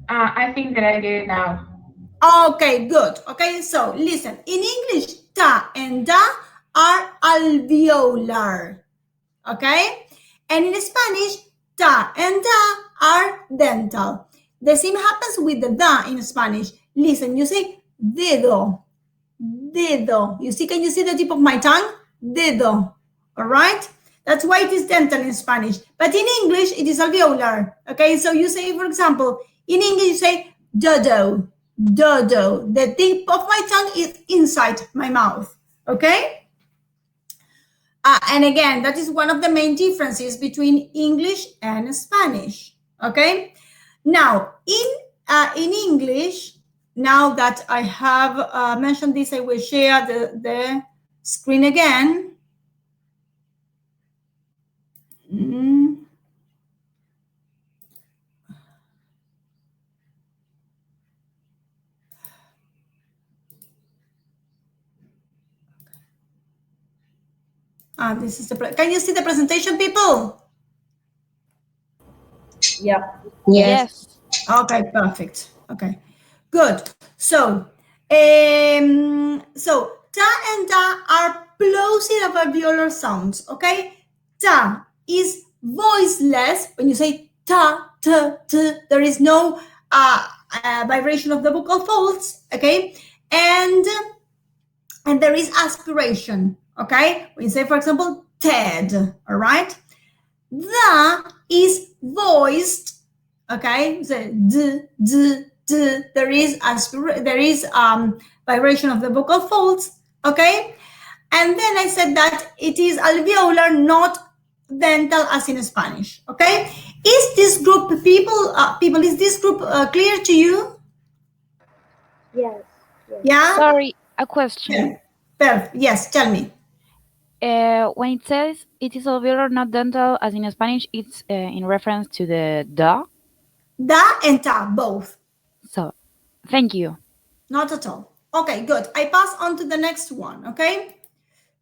I think that I get it now. Okay, good. Okay, so listen. In English, ta and da are alveolar. Okay? And in Spanish, ta and da are dental. The same happens with the da in Spanish. Listen, you say dedo. Dedo. You see, can you see the tip of my tongue? Dedo. All right? That's why it is dental in Spanish. But in English, it is alveolar. Okay, so you say, for example, in English, you say dodo. Dodo. The tip of my tongue is inside my mouth. Okay? And again, that is one of the main differences between English and Spanish. Okay? Now, in English, now that I have mentioned this, I will share the screen again. This is can you see the presentation, people? Yeah. Yes. Okay, perfect. Okay, good. So, ta and da are plosive alveolar sounds. Okay, ta is voiceless. When you say ta, t, t, there is no vibration of the vocal folds. Okay, and there is aspiration. Okay, when you say, for example, Ted. All right, the is voiced. Okay, so d, d, d, there is vibration of the vocal folds. Okay, and then I said that it is alveolar, not dental as in Spanish. Okay, is this group people is this group clear to you? Yes. Yeah. Sorry, a question. Yes, tell me. When it says it is alveolar, not dental, as in Spanish, it's in reference to the da. Da and ta, both. So, thank you. Not at all. Okay, good. I pass on to the next one. Okay,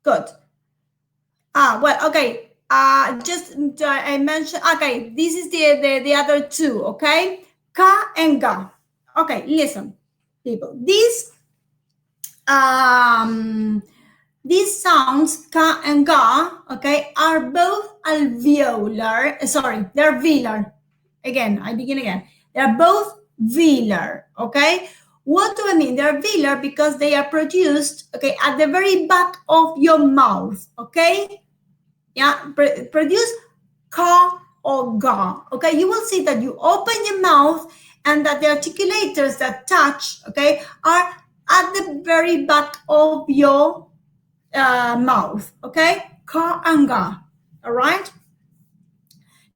good. Well, okay. Just I mentioned. Okay, this is the other two. Okay, ka and ga. Okay, listen, people. These sounds ka and ga. Okay, are both alveolar. Sorry, they're velar. Again, I begin again. They're both velar. Okay. What do I mean? They're velar because they are produced, okay, at the very back of your mouth. Okay. Yeah, produce ka or ga. Okay, you will see that you open your mouth and that the articulators that touch, okay, are at the very back of your mouth. Okay, ka and ga. All right.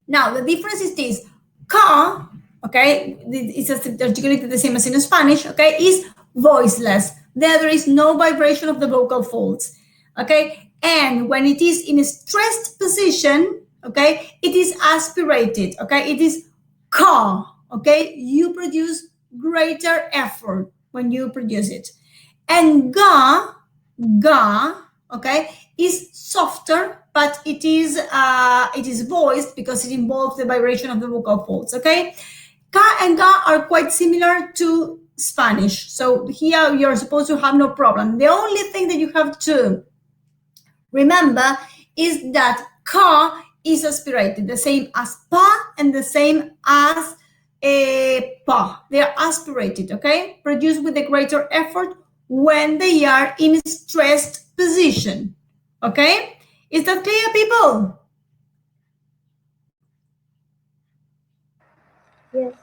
Now the difference is this: ka, okay, it's articulated the same as in Spanish. Okay, is voiceless. There is no vibration of the vocal folds. Okay, and when it is in a stressed position, okay, it is aspirated. Okay, it is ka. Okay, you produce greater effort when you produce it, and ga, okay, is softer, but it is voiced because it involves the vibration of the vocal folds. Okay, ka and ga are quite similar to Spanish, so here you're supposed to have no problem. The only thing that you have to remember is that ka is aspirated, the same as pa and the same as pa. They are aspirated, okay, produced with a greater effort when they are in stressed position. Okay, is that clear, people? Yes.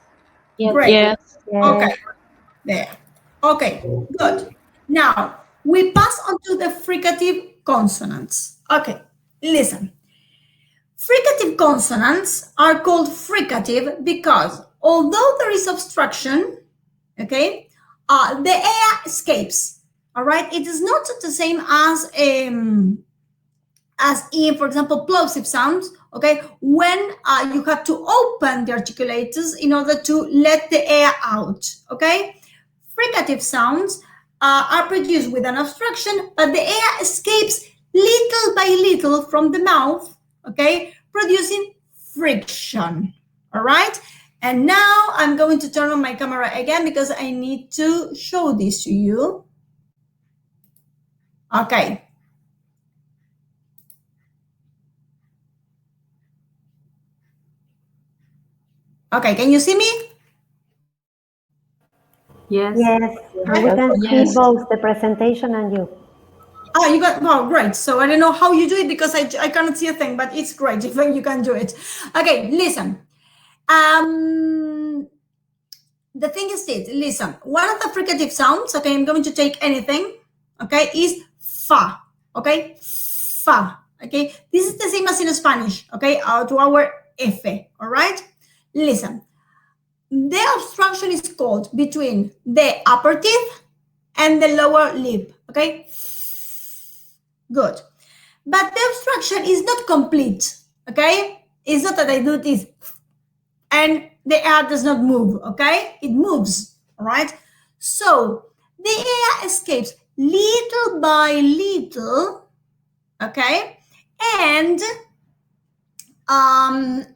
Yes. Great. Yes. Okay, there. Okay, good. Now, we pass on to the fricative consonants. Okay, listen. Fricative consonants are called fricative because although there is obstruction, okay, the air escapes. All right, it is not the same as in, for example, plosive sounds. Okay, when you have to open the articulators in order to let the air out. Okay, fricative sounds are produced with an obstruction, but the air escapes little by little from the mouth, okay, producing friction. All right. And now I'm going to turn on my camera again because I need to show this to you. Okay. Okay, can you see me? Yes. Yes, and we can see Yes. both the presentation and you. Oh, you got, well, great. So I don't know how you do it because I cannot see a thing, but it's great if you can do it. Okay, listen. The thing is this, listen, one of the fricative sounds, okay, I'm going to take anything, okay, is fa, okay, fa, okay. This is the same as in Spanish, okay, to our F, all right? Listen, the obstruction is called between the upper teeth and the lower lip, okay? Good. But the obstruction is not complete, okay? It's not that I do this and the air does not move, okay? It moves, all right? So the air escapes little by little, okay? And as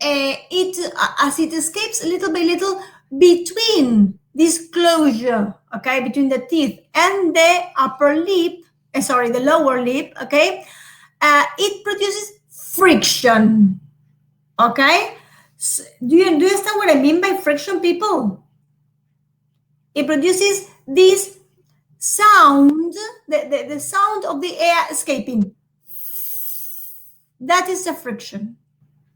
it escapes little by little between this closure, okay, between the teeth and the upper lip, the lower lip, okay, it produces friction, okay? So, do you understand what I mean by friction, people? It produces this sound, the sound of the air escaping. That is the friction.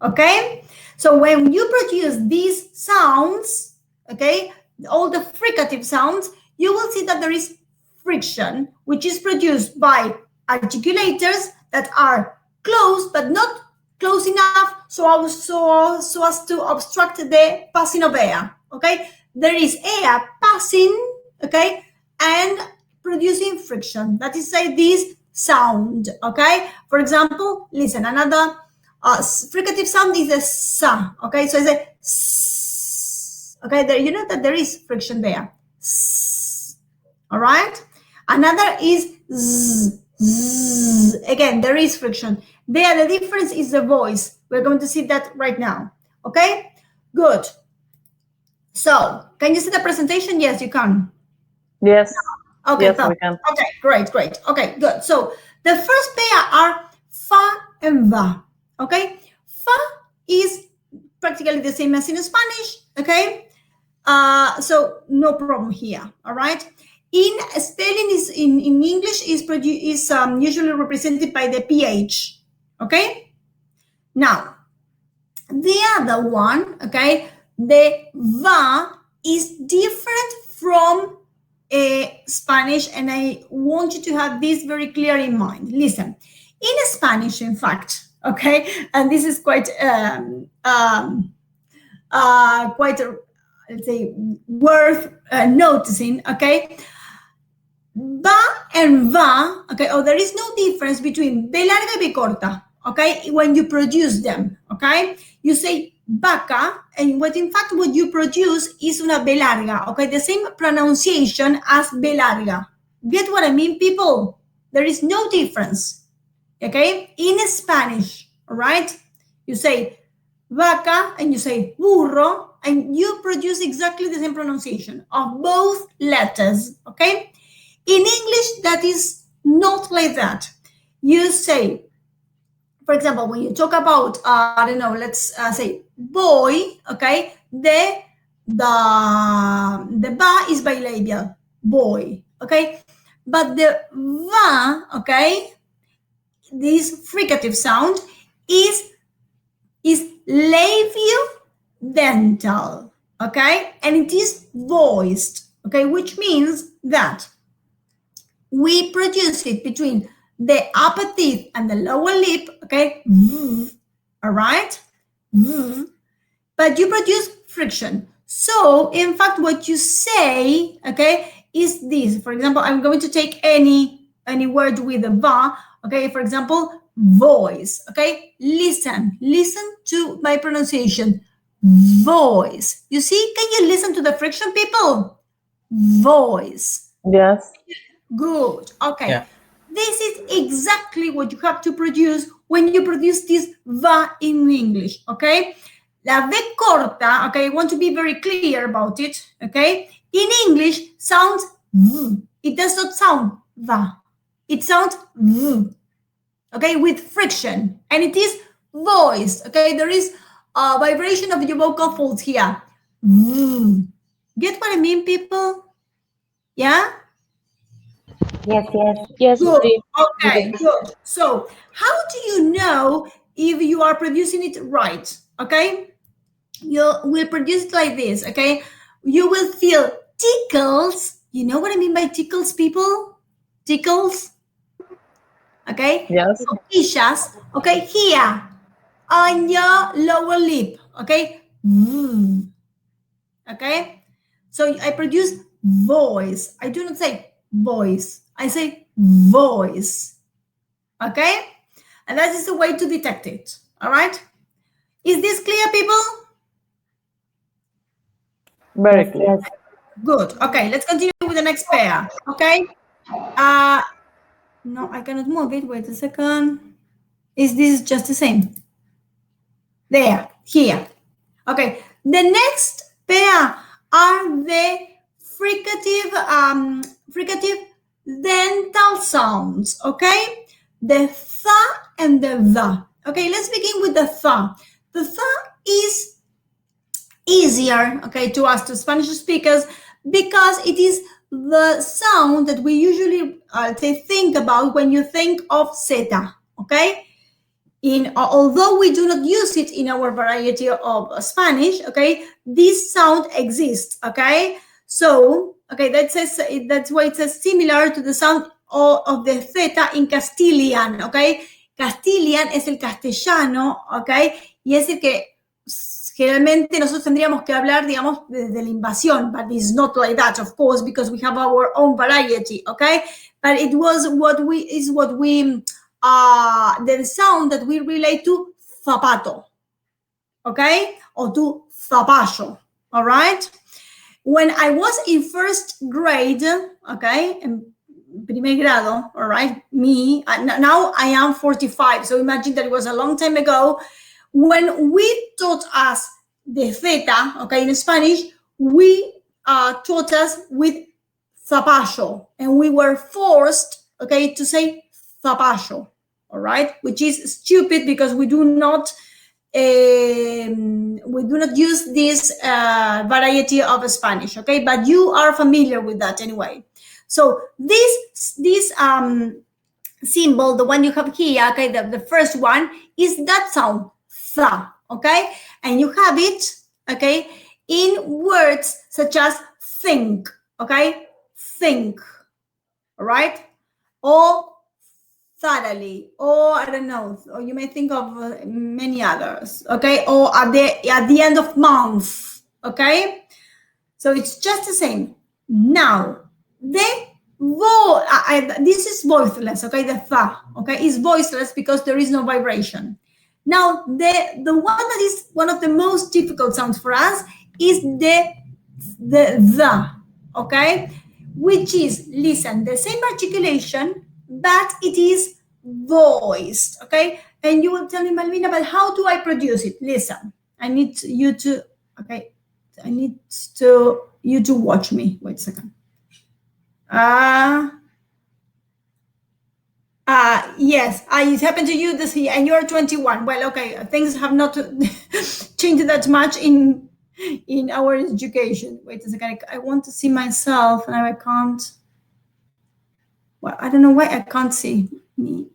Okay? So when you produce these sounds, okay, all the fricative sounds, you will see that there is friction, which is produced by articulators that are closed but not close enough so as to obstruct the passing of air. Okay, there is air passing, okay, and producing friction. That is say this sound. Okay, for example, listen, another fricative sound is a sa. Okay, so it's a s. Okay, there, you know that there is friction there. S. All right. Another is z, z. Again, there is friction. There, the difference is the voice. We're going to see that right now. Okay, good. So, can you see the presentation? Yes, you can. Yes. Okay, yes, we can. Okay, great. Okay, good. So, the first pair are fa and va. Okay, fa is practically the same as in Spanish. Okay, so no problem here. All right. In spelling is in English is usually represented by the ph. Okay. Now the other one, okay, the va is different from Spanish, and I want you to have this very clear in mind. Listen, in Spanish, in fact, okay, and this is quite let's say worth noticing. Okay, va and va. Okay, there is no difference between B larga y B corta. Okay, when you produce them. Okay, you say vaca, and what you produce is una B larga. Okay, the same pronunciation as B larga. Get what I mean, people? There is no difference. Okay, in Spanish, all right, you say vaca and you say burro, and you produce exactly the same pronunciation of both letters. Okay, in English, that is not like that. You say, for example, when you talk about, I don't know, let's say boy, okay, the ba is bilabial, boy, okay, but the va, okay, this fricative sound is labiodental, okay, and it is voiced, okay, which means that we produce it between the upper teeth and the lower lip, okay, all right, but you produce friction. So, in fact, what you say, okay, is this. For example, I'm going to take any word with a va, okay, for example, voice, okay, listen to my pronunciation, voice. You see, can you listen to the friction, people? Voice. Yes. Good. Okay. Yeah. This is exactly what you have to produce when you produce this va in English. Okay. La V corta, okay, I want to be very clear about it. Okay. In English, sounds v. It does not sound va. It sounds v. Okay, with friction. And it is voiced. Okay. There is a vibration of your vocal folds here. V. Get what I mean, people? Yeah? Yes, yes. Yes, Good. sí. Okay, good. So, how do you know if you are producing it right? Okay, you will produce it like this. Okay, you will feel tickles. You know what I mean by tickles, people? Tickles. Okay. Yes. Cosquillas. Okay, here on your lower lip. Okay. Okay. So I produce voice. I do not say voice. I say voice. Okay? And that is the way to detect it. All right? Is this clear, people? Very Yes, clear. yes. Good. Okay, let's continue with the next pair. Okay? No, I cannot move it. Wait a second. Is this just the same? There, here. Okay, the next pair are the fricative dental sounds. Okay? The th and the the. Okay, let's begin with the th. The th is easier, okay, to us, to Spanish speakers, because it is the sound that we usually think about when you think of zeta, okay? Although we do not use it in our variety of Spanish, okay, this sound exists, okay? So, okay, that's why it says similar to the sound of the theta in Castilian, okay? Castilian es el castellano, okay? Y es el que generalmente nosotros tendríamos que hablar, digamos, de la invasión, but it's not like that, of course, because we have our own variety, okay? But it was the sound that we relate to zapato, okay? Or to zapallo, all right? When I was in first grade, okay, in primer grado, all right, now I am 45, so imagine that it was a long time ago. When we taught us the theta, okay, in Spanish, we taught us with zapallo, and we were forced, okay, to say zapallo, all right, which is stupid because we do not use this variety of Spanish, okay, but you are familiar with that anyway. So this symbol, the one you have here, okay, the first one is that sound, tha, okay, and you have it, okay, in words such as think, okay, think, all right, or thoroughly, or I don't know, or you may think of many others, okay, or at the end of month, okay, so it's just the same. Now this is voiceless, okay, the fa, okay, is voiceless because there is no vibration. Now the one that is one of the most difficult sounds for us is the, okay, which is, listen, the same articulation, but it is voiced, okay? And you will tell me, Malvina, but how do I produce it? Listen, I need you to, okay, you to watch me. Wait a second. Yes, it happened to you this year, and you're 21. Well, okay, things have not changed that much in our education. Wait a second, I want to see myself, and I can't. Well, I don't know why I can't see me.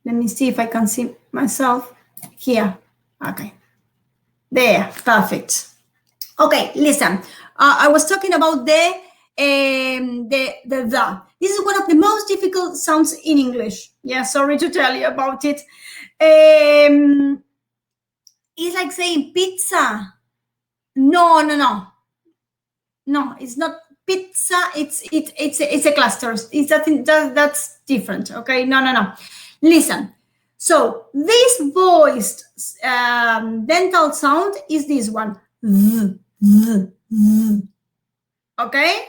Let me see if I can see myself here. Okay. There, perfect. Okay, listen. I was talking about the. This is one of the most difficult sounds in English. Yeah, sorry to tell you about it. It's like saying pizza. No, it's not pizza. It's a cluster. It's that's different. Okay, no. Listen. So this voiced dental sound is this one. Okay.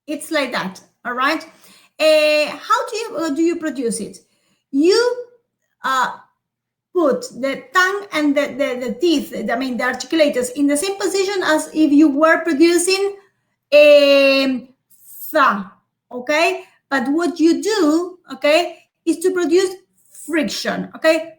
It's like that. All right. How do you produce it? You put the tongue and the teeth, I mean the articulators, in the same position as if you were producing a tha, okay? But what you do, okay, is to produce friction, okay?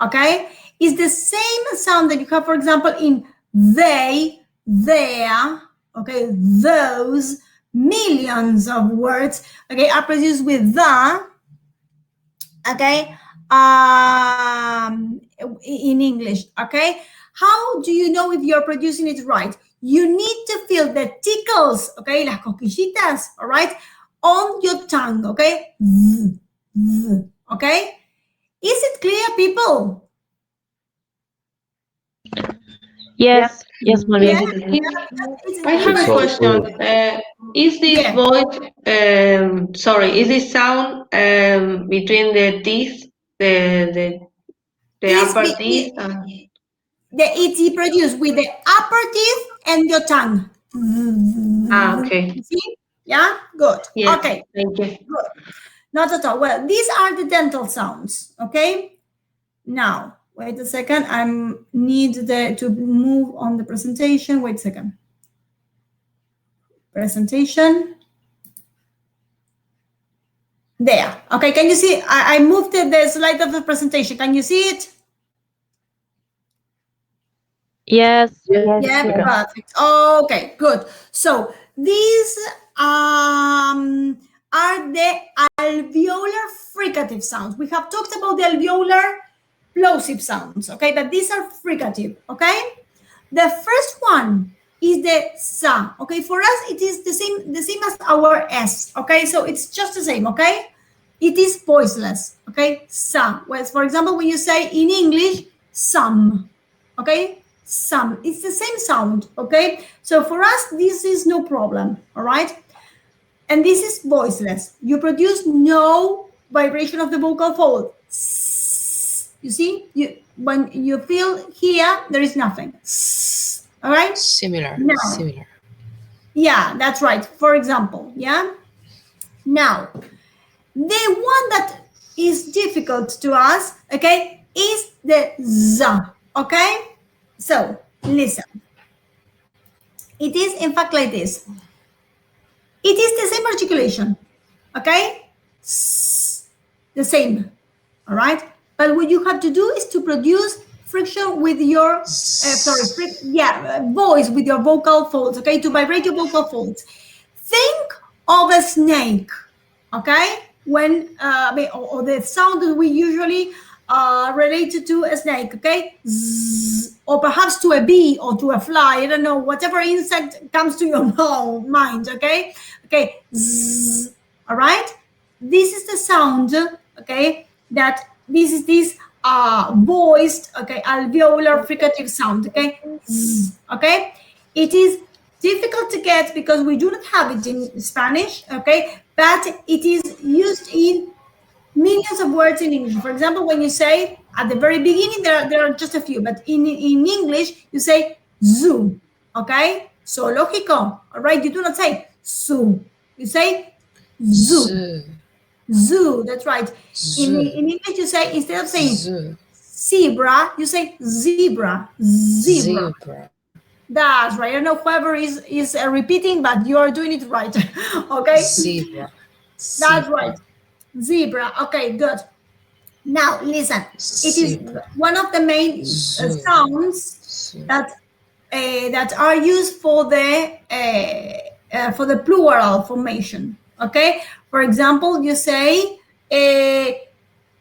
Okay? It's the same sound that you have, for example, in they, their, okay, those, millions of words, okay, are produced with the, okay, in English, okay? How do you know if you're producing it right? You need to feel the tickles, okay, las cosquillitas, all right, on your tongue, okay? Okay? Is it clear, people? Yes, Maria. Yeah, I have a So question. Is this yeah. voice, is this sound between the teeth, the It's upper teeth? it's produced with the upper teeth and your tongue. Okay. You see? Yeah, good. Yes, Okay, thank you. good. Not at all. Well, these are the dental sounds. Okay. Now, wait a second. I need to move on the presentation. Wait a second. Presentation. There. Okay. Can you see? I moved the slide of the presentation. Can you see it? Yes. Yeah, perfect. Okay, good. So these are the alveolar fricative sounds. We have talked about the alveolar plosive sounds, okay, but these are fricative, okay? The first one is the sa, okay? For us, it is the same as our S, okay? So it's just the same, okay? It is voiceless, okay? Sa. Well, for example, when you say in English, some, okay? Some. It's the same sound, okay? So for us, this is no problem, all right? And this is voiceless. You produce no vibration of the vocal fold. You see, when you feel here, there is nothing. All right? Similar. Yeah, that's right. For example, yeah? Now, the one that is difficult to us, okay, is the Z, okay? So, listen. It is, in fact, like this. It is the same articulation, okay? The same, all right? But what you have to do is to produce friction with your, voice, with your vocal folds, okay? To vibrate your vocal folds. Think of a snake, okay? When, or the sound that we usually related to a snake, okay? Zzz, or perhaps to a bee or to a fly, I don't know, whatever insect comes to your mind, okay? Okay, zzz, all right? This is the sound, okay, that this is this voiced, okay, alveolar fricative sound, okay? Zzz, okay? It is difficult to get because we do not have it in Spanish, okay? But it is used in millions of words in English. For example, when you say at the very beginning, there are just a few, but in English, you say zoo, okay? Zoológico, all right? You do not say zoo. You say zoo. Zoo, that's right. In English, you say, instead of saying zebra, you say zebra. That's right. I don't know whoever is repeating, but you are doing it right. Okay? Zebra. That's right. Zebra. Okay, good. Now, listen. It is one of the main sounds that are used for the plural formation. Okay? For example, you say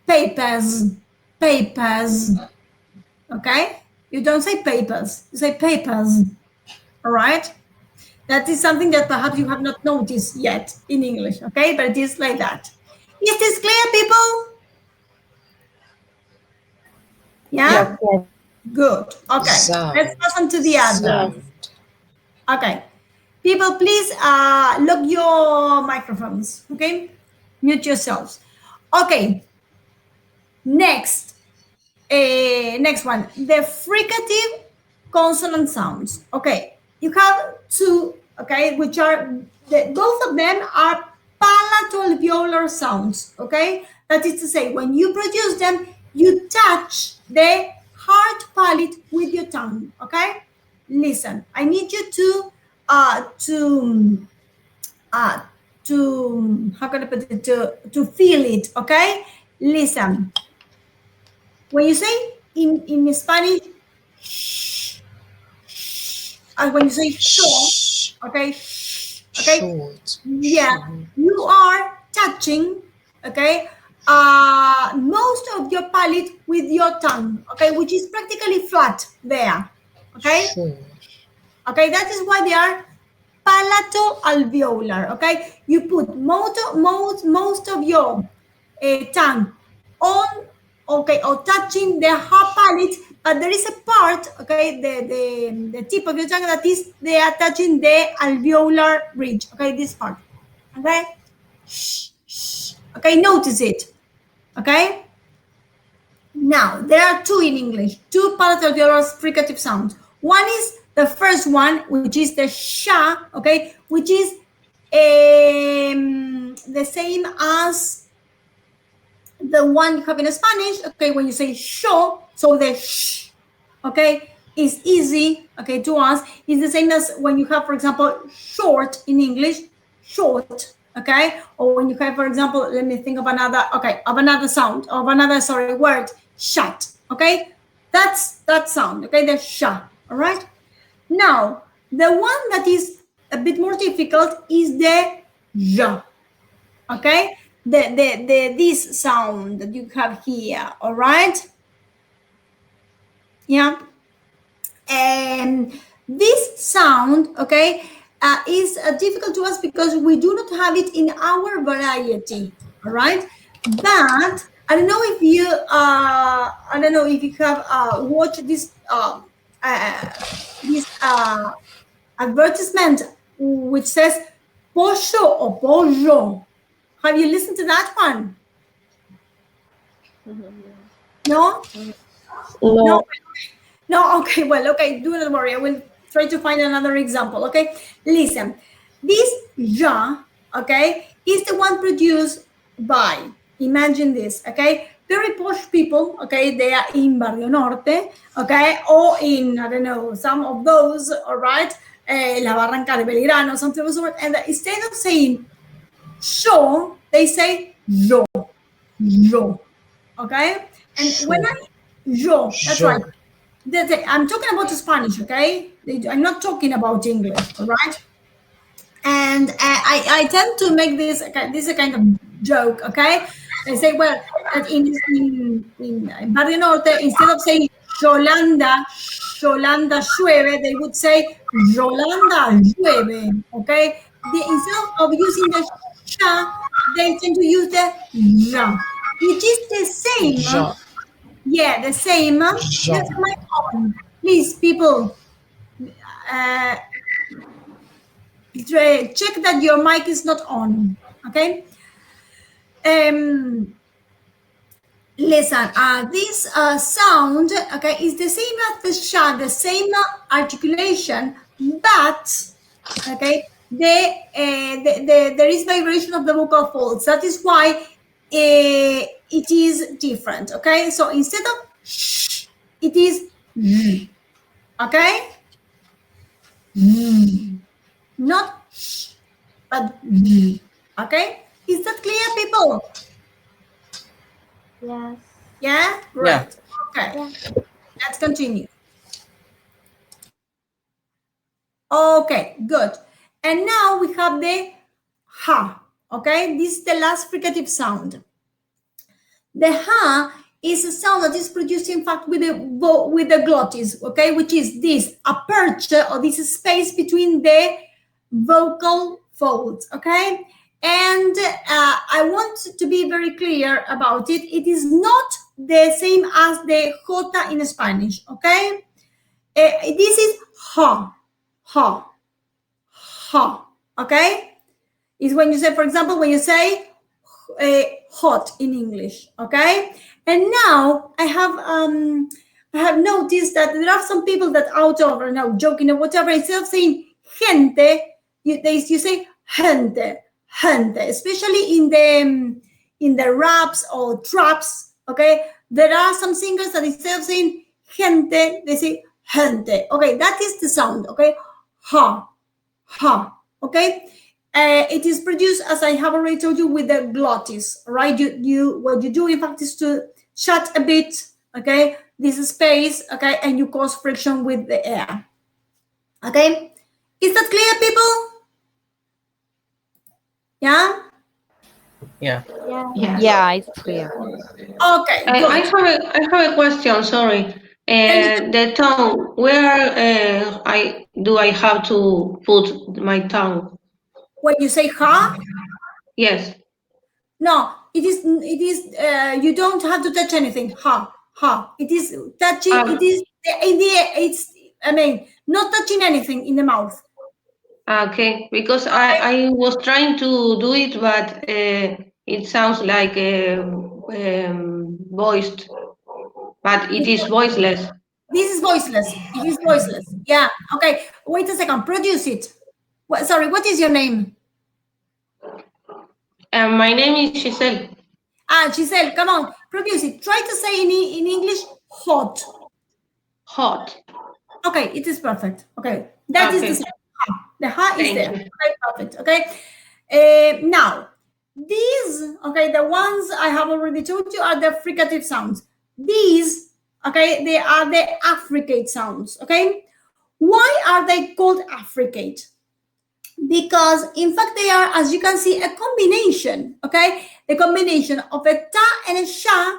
papers, papers. Okay? You don't say papers, you say papers. All right? That is something that perhaps you have not noticed yet in English, okay? But it is like that. Is this clear, people? Yeah? Yes. Good. Okay. Let's pass on to the other. Okay. People, please lock your microphones, okay? Mute yourselves. Okay. Next. Next one. The fricative consonant sounds. Okay. You have two, okay, which are, both of them are palatal-alveolar sounds, okay? That is to say, when you produce them, you touch the hard palate with your tongue, okay? Listen, I need you to how can I put it, to feel it, okay? Listen. When you say in Spanish, when you say short, okay, okay, yeah, you are touching, okay, most of your palate with your tongue, okay, which is practically flat there, okay. Okay, that is why they are palato-alveolar, okay? You put most of your tongue on, okay, or touching the hard palate, but there is a part, okay, the tip of your tongue that is, they are touching the alveolar ridge, okay, this part, okay? Okay, notice it, okay? Now, there are two in English, two palatal-alveolar fricative sounds. One is the first one, which is the sha, okay, which is the same as the one you have in Spanish, okay, when you say show, so the sh, okay, is easy, okay, to us. It's the same as when you have, for example, short in English, short, okay, or when you have, for example, let me think of another, okay, of another sound, of another, sorry, word, shut, okay, that's that sound, okay, the sha, all right. Now, the one that is a bit more difficult is the ja, okay, this sound that you have here, all right, yeah. And this sound, okay, is difficult to us because we do not have it in our variety, all right. But I don't know if you have watched this advertisement which says pollo or pollo. Have you listened to that one? No? No. No, okay, well, okay, do not worry. I will try to find another example, okay? Listen, this ja, okay, is the one produced by, imagine this, okay? Very posh people, okay? They are in Barrio Norte, okay? Or in, I don't know, some of those, all right? La Barranca de Belgrano, something of the sort. And instead of saying show, they say yo, okay? And when I, that's right. I'm talking about Spanish, okay? I'm not talking about English, all right? And I tend to make this a kind of joke, okay? I say, well, that in Barrio Norte, instead of saying Yolanda llueve, they would say Yolanda llueve, okay? Instead of using the sha, they tend to use the ja, which is the same. Yeah, the same. Let's my on. Please, people, check that your mic is not on. Okay. Listen. This sound, okay, is the same as the sha, the same articulation, but okay, there is vibration of the vocal folds. That is why it is different. Okay, so instead of sh, it is okay. Not sh, but okay. Is that clear, people? Yes. Yeah. Great. Yeah. Okay. Yeah. Let's continue. Okay. Good. And now we have the ha. Okay. This is the last fricative sound. The ha is a sound that is produced, in fact, with the glottis, okay, which is this aperture or this space between the vocal folds, okay? And I want to be very clear about it. It is not the same as the jota in Spanish, okay? This is ha, ha, ha, okay? Is when you say, for example, when you say hot in English, okay? And now I have noticed that there are some people that out of, joking or whatever, instead of saying gente, you say gente, gente, especially in the raps or traps, okay? There are some singers that instead of saying gente, they say gente, okay? That is the sound, okay? Ha, ha, okay? It is produced, as I have already told you, with the glottis, right? What you do, in fact, is to shut a bit, okay, this space, okay, and you cause friction with the air, okay? Is that clear, people? Yeah? Yeah. Yeah, it's clear. Okay, good. I have a question. Sorry. The tongue. Where I have to put my tongue? When you say ha? Yes. No, it is. You don't have to touch anything. Ha, ha. It is touching. It is in the. It's. I mean, not touching anything in the mouth. Okay, because I was trying to do it, but it sounds like voiced, but it is voiceless. This is voiceless. It is voiceless. Yeah. Okay. Wait a second. Produce it. Sorry. What is your name? My name is Giselle. Giselle. Come on. Produce it. Try to say in English hot. Hot. Okay. It is perfect. Okay. That is the same. The ha is there. Okay. Perfect. Okay. Now these. Okay. The ones I have already told you are the fricative sounds. These. Okay. They are the affricate sounds. Okay. Why are they called affricate? Because in fact they are, as you can see, a combination, okay? A combination of a ta and a sha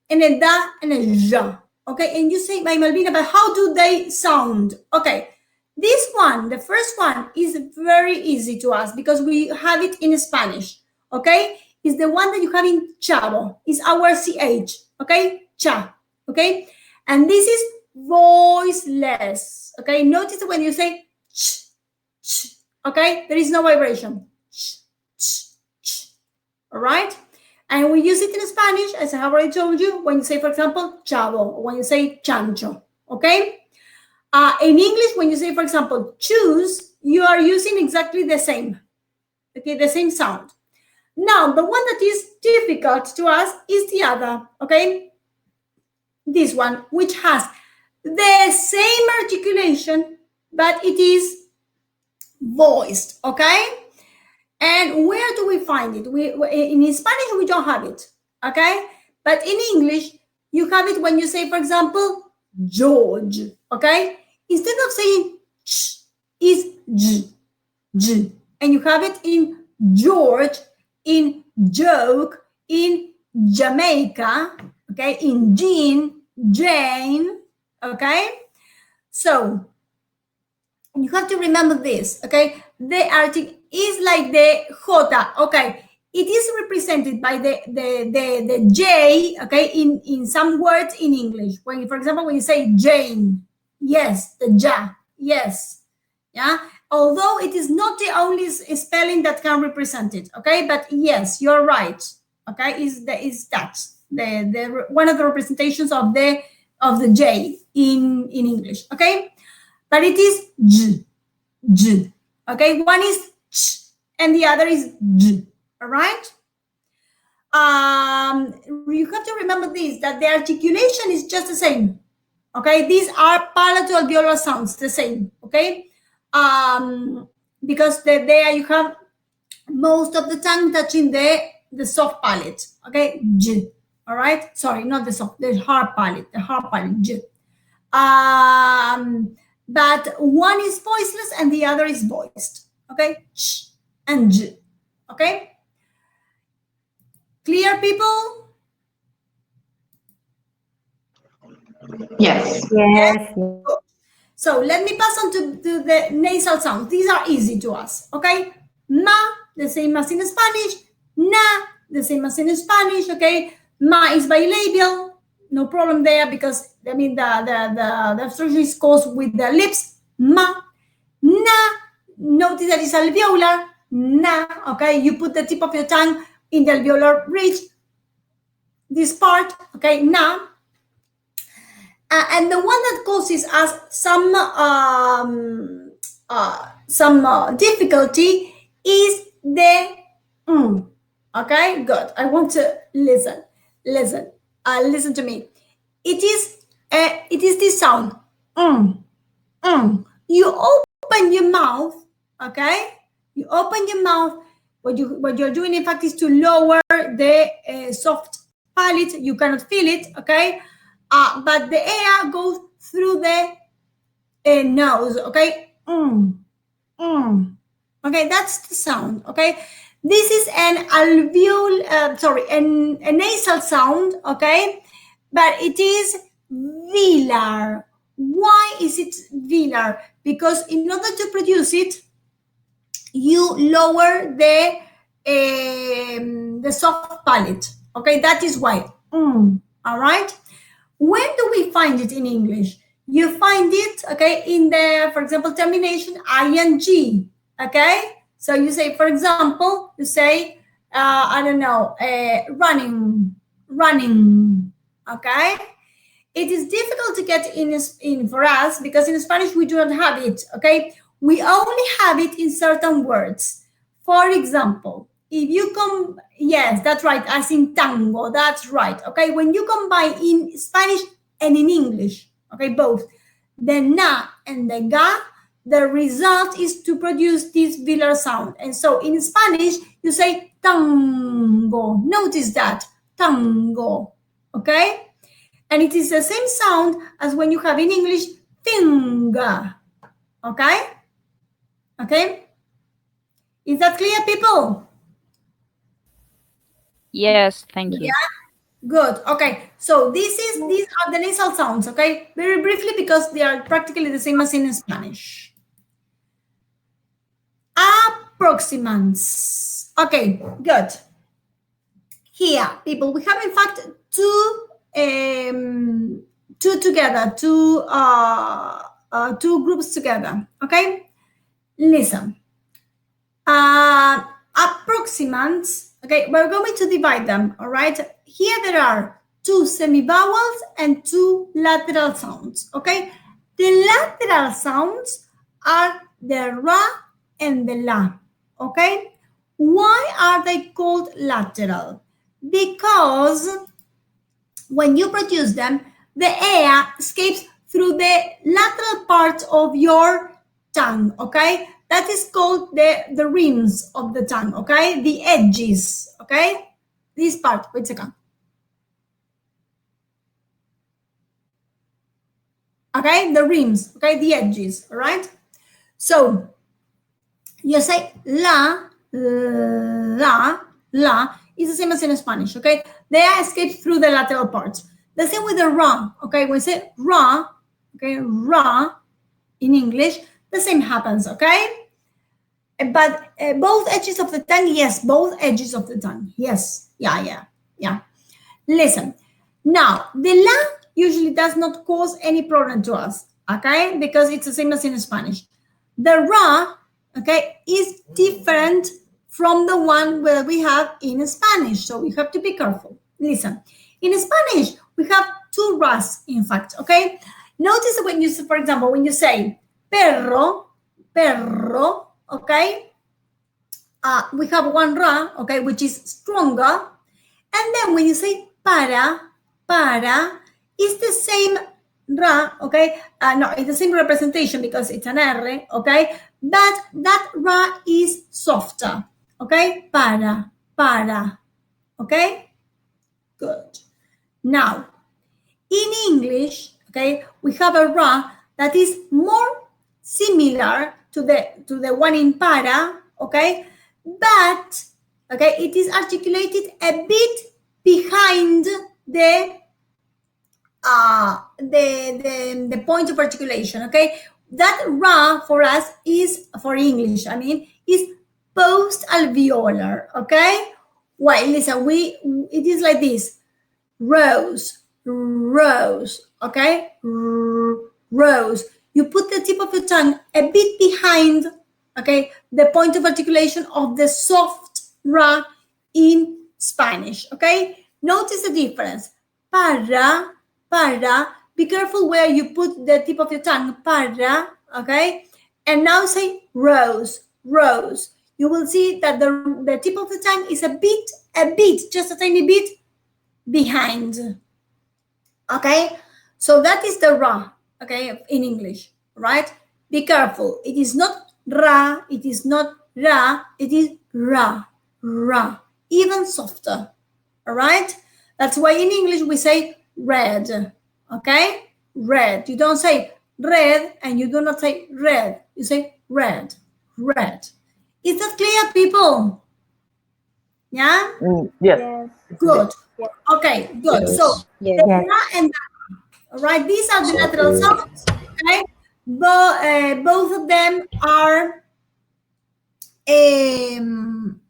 and a da and a ja, okay? And you say, by Malvina, but how do they sound? Okay, this one, the first one, is very easy to us because we have it in Spanish, okay? Is the one that you have in chavo, is our ch, okay? Cha, okay? And this is voiceless, okay? Notice when you say ch, ch, okay, there is no vibration. Ch, ch, ch. All right, and we use it in Spanish, as I have already told you, when you say, for example, chavo, or when you say chancho. Okay, in English, when you say, for example, choose, you are using exactly the same. Okay, the same sound. Now, the one that is difficult to us is the other. Okay, this one, which has the same articulation, but it is voiced, okay? And where do we find it? In Spanish, we don't have it, okay? But in English, you have it when you say, for example, George, okay? Instead of saying ch, is j, j. And you have it in George, in joke, in Jamaica, okay? In Jean, Jane, okay? So, you have to remember this, okay? The article is like the J, okay? It is represented by the J, okay, in some words in English. When, for example, when you say Jane, yes, the ja, yes, yeah? Although it is not the only spelling that can represent it, okay? But yes, you're right, okay? Is that the one of the representations of the J in English, okay? But it is j, j. Okay, one is ch and the other is j. All right. You have to remember this, that the articulation is just the same. Okay, these are palato-alveolar sounds, the same. Okay, because there you have most of the tongue touching the soft palate. Okay, j. All right. Sorry, not the soft, the hard palate. The hard palate, j. But one is voiceless and the other is voiced. Okay, ch and j. Okay, clear, people? Yes. Yes. So let me pass on to the nasal sounds. These are easy to us, okay? Ma, the same as in Spanish. Na, the same as in Spanish, okay? Ma is bilabial, no problem there because, I mean, the obstruction is caused with the lips. Ma. Na, notice that it's alveolar. Na, okay? You put the tip of your tongue in the alveolar ridge. This part, okay? Na. And the one that causes us some difficulty is the okay, good. I want to listen. Listen to me. It is this sound. You open your mouth, okay? You open your mouth. What you're doing, in fact, is to lower the soft palate. You cannot feel it, okay? But the air goes through the nose, okay? Okay, that's the sound, okay? This is an a nasal sound, okay? But it is velar. Why is it velar? Because in order to produce it, you lower the soft palate, okay? That is why. All right? When do we find it in English? You find it, okay, in the, for example, termination ing, okay? So you say, for example, you say, I don't know, running, okay? It is difficult to get in for us because in Spanish we do not have it, okay? We only have it in certain words. For example, if you come, yes, that's right, as in tango, that's right, okay? When you combine in Spanish and in English, okay, both, the na and the ga, the result is to produce this velar sound. And so in Spanish, you say tango. Notice that, tango, okay? And it is the same sound as when you have in English, finger, okay? Okay? Is that clear, people? Yes, thank you. Yeah, good. Okay, so these are the nasal sounds, okay? Very briefly because they are practically the same as in Spanish. Approximants. Okay, good. Here, people, we have in fact two groups together, okay? Listen. Approximants, okay, we're going to divide them, all right? Here there are two semivowels and two lateral sounds, okay? The lateral sounds are the ra and the la, okay? Why are they called lateral? Because when you produce them, the air escapes through the lateral part of your tongue, okay? That is called the rims of the tongue, okay? The edges, okay? This part, wait a second. Okay, the rims, okay, the edges, all right? So, you say la is the same as in Spanish, okay? The air escapes through the lateral parts. The same with the ra, okay? When we say ra, okay, ra in English, the same happens, okay? But both edges of the tongue, yes, both edges of the tongue, yes, yeah. Listen, now the la usually does not cause any problem to us, okay? Because it's the same as in Spanish. The ra, okay, is different from the one that we have in Spanish, so we have to be careful. Listen, in Spanish, we have two ras, in fact, okay? Notice when you, for example, when you say perro, okay? We have one ra, okay, which is stronger. And then when you say para, it's the same ra, okay? No, it's the same representation because it's an R, okay? But that ra is softer, okay? Para, okay? Good. Now, in English, okay, we have a ra that is more similar to the one in para, okay? But, okay, it is articulated a bit behind the the point of articulation, okay? That ra for us is, for English, I mean, is post-alveolar, okay? Why, listen, it is like this: rose, rose, okay? Rose. You put the tip of your tongue a bit behind, okay, the point of articulation of the soft ra in Spanish, okay? Notice the difference. Para, be careful where you put the tip of your tongue, para, okay? And now say rose, rose. You will see that the tip of the tongue is a bit, just a tiny bit behind, okay? So that is the ra, okay, in English, right? Be careful. It is not ra, it is not ra, it is ra, ra, even softer, all right? That's why in English we say red, okay? Red. You don't say red and you do not say red. You say red, red. Is that clear, people? Yeah? Yes. Good. Okay, good. Yes. So the ra and the ra, all right? These are the lateral sounds, okay? Both of them are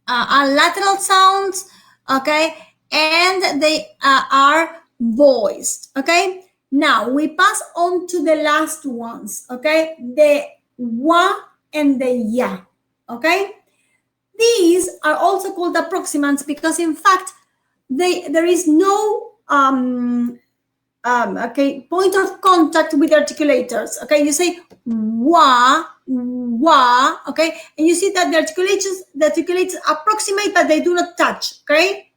lateral sounds, okay? And they are voiced, okay? Now we pass on to the last ones, okay? The wa and the ya, okay? These are also called approximants because, in fact, there is no okay, point of contact with articulators. Okay, you say wa, okay, and you see that the articulators approximate, but they do not touch. Okay,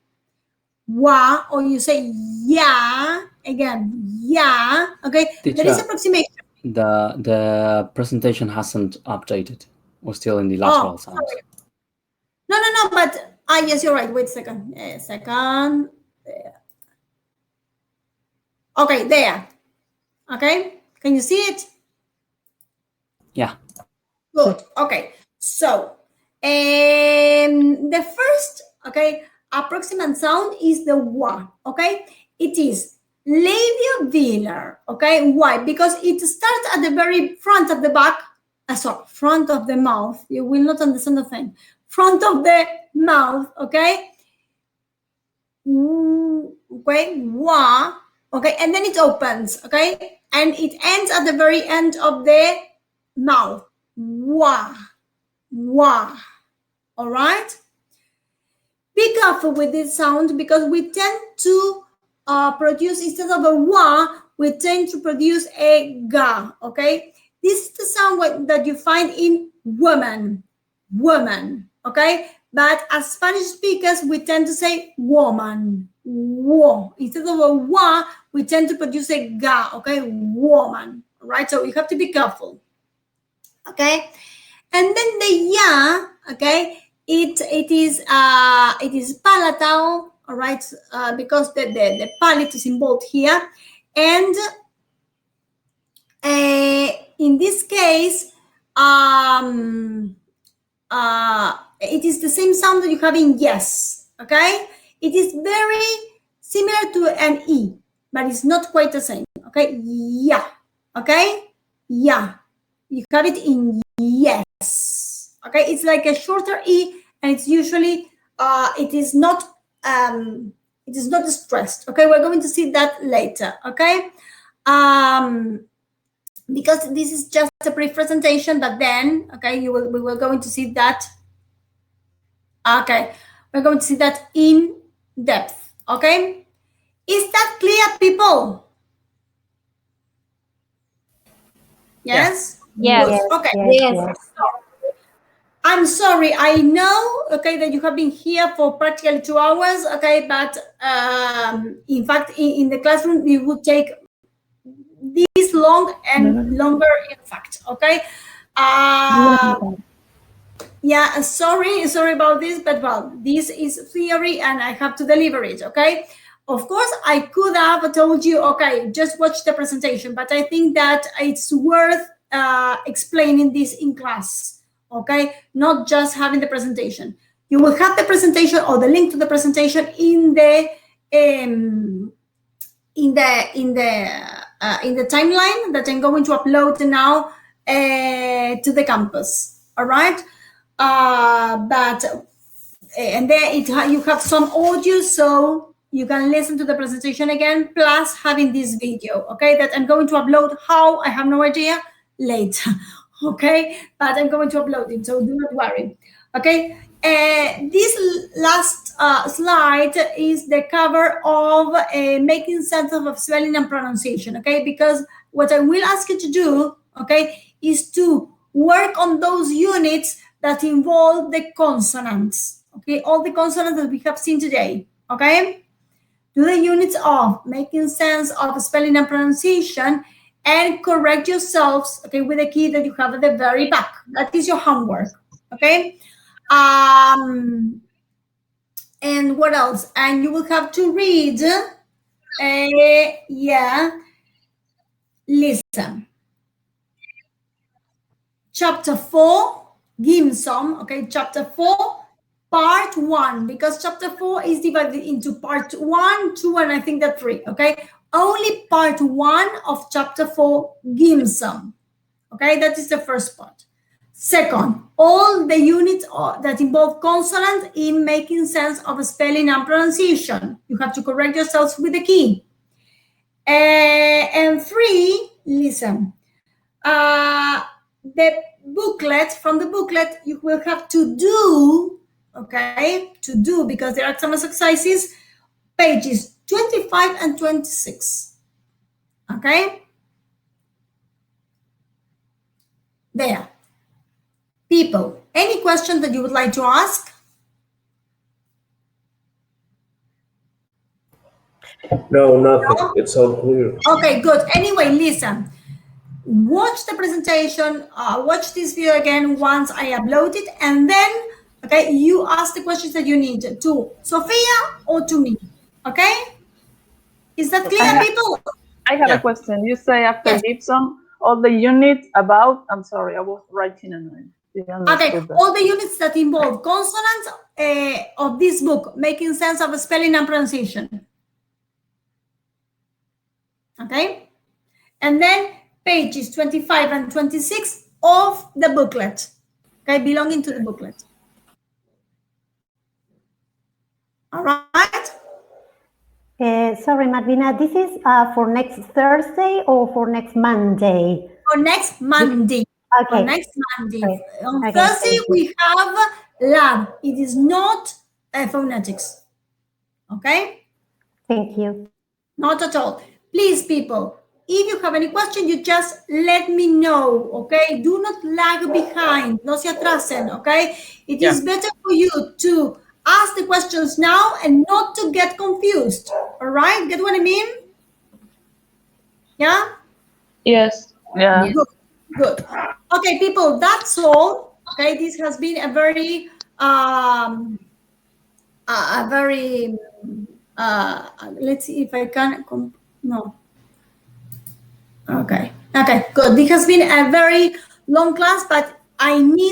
wa, or you say ya again, ya. Okay, there is approximation. The presentation hasn't updated. We're still in the lateral sounds. Sorry. No, but yes, you're right. Wait a second. There. Okay, there. Okay, can you see it? Yeah. Good. Okay. So, the first, okay, approximant sound is the wa. Okay, it is labiovelar. Okay, why? Because it starts at the very front of the back. Sorry, front of the mouth. You will not understand the thing. Front of the mouth. Okay. Okay, wa. Okay, and then it opens. Okay, and it ends at the very end of the mouth. Wa. All right. Be careful with this sound because we tend to produce, instead of a wa, we tend to produce a ga. Okay, this is the sound that you find in woman. Okay, but as Spanish speakers, we tend to say woman. Wo. Instead of a wa, we tend to produce a ga. Okay, woman. All right, so you have to be careful. Okay. And then the ya, okay, it is palatal, all right, because the palate is involved here, and in this case, it is the same sound that you have in yes, okay. It is very similar to an e, but it's not quite the same, okay. Yeah, okay, yeah, you have it in yes. Okay, it's like a shorter e, and it's usually it is not stressed. Okay, we're going to see that later. Okay, because this is just a brief presentation, but then we were going to see that. Okay, we're going to see that in depth. Okay, is that clear, people? Yes. Yes. Okay. Yes. I'm sorry, I know, okay, that you have been here for practically 2 hours, okay, but in fact, in the classroom, it would take this long and longer, in fact, okay? Yeah, sorry about this, but well, this is theory and I have to deliver it, okay? Of course, I could have told you, okay, just watch the presentation, but I think that it's worth explaining this in class. Okay, not just having the presentation. You will have the presentation or the link to the presentation in the in the timeline that I'm going to upload now to the campus. All right, but and there you have some audio, so you can listen to the presentation again, plus having this video, okay, that I'm going to upload. How, I have no idea, later. Okay, but I'm going to upload it, so do not worry. Okay, this last slide is the cover of making sense of spelling and pronunciation, okay, because what I will ask you to do, okay, is to work on those units that involve the consonants, okay, all the consonants that we have seen today, okay. Do the units of making sense of spelling and pronunciation, and correct yourselves, okay, with the key that you have at the very back. That is your homework, okay. And what else? And you will have to read, listen. Chapter 4, Gimsom, okay, chapter 4, part 1, because chapter 4 is divided into part 1, 2, and I think that 3, okay? Only part 1 of chapter 4, Gimsom, okay? That is the first part. Second, all the units that involve consonants in making sense of spelling and pronunciation. You have to correct yourselves with the key. And 3, listen. The booklet, from the booklet, you will have to do, okay, to do, because there are some exercises, pages 25 and 26, okay? There. People, any question that you would like to ask? No, nothing. No? It's all clear. Okay, good. Anyway, listen. Watch the presentation, watch this video again once I upload it, and then, okay, you ask the questions that you need to Sophia or to me, okay? Is that clear, people? I have a question. You say after Gibson, all the units about, I'm sorry, I was writing and okay, all the units that involve consonants of this book, making sense of spelling and pronunciation. Okay? And then pages 25 and 26 of the booklet, okay, belonging to the booklet. All right? Sorry, Malvina, this is for next Thursday or for next Monday? For next Monday. Okay. For next Monday. Okay. On Thursday, we have lab. It is not phonetics. Okay? Thank you. Not at all. Please, people, if you have any question, you just let me know, okay? Do not lag behind. No se atrasen, okay? It is better for you to ask the questions now and not to get confused, all right? Get what I mean? Yeah? Yes. Yeah. Good. Good. Okay, people, that's all. Okay, this has been a very, let's see if I can, no. Okay, okay, good. This has been a very long class, but I need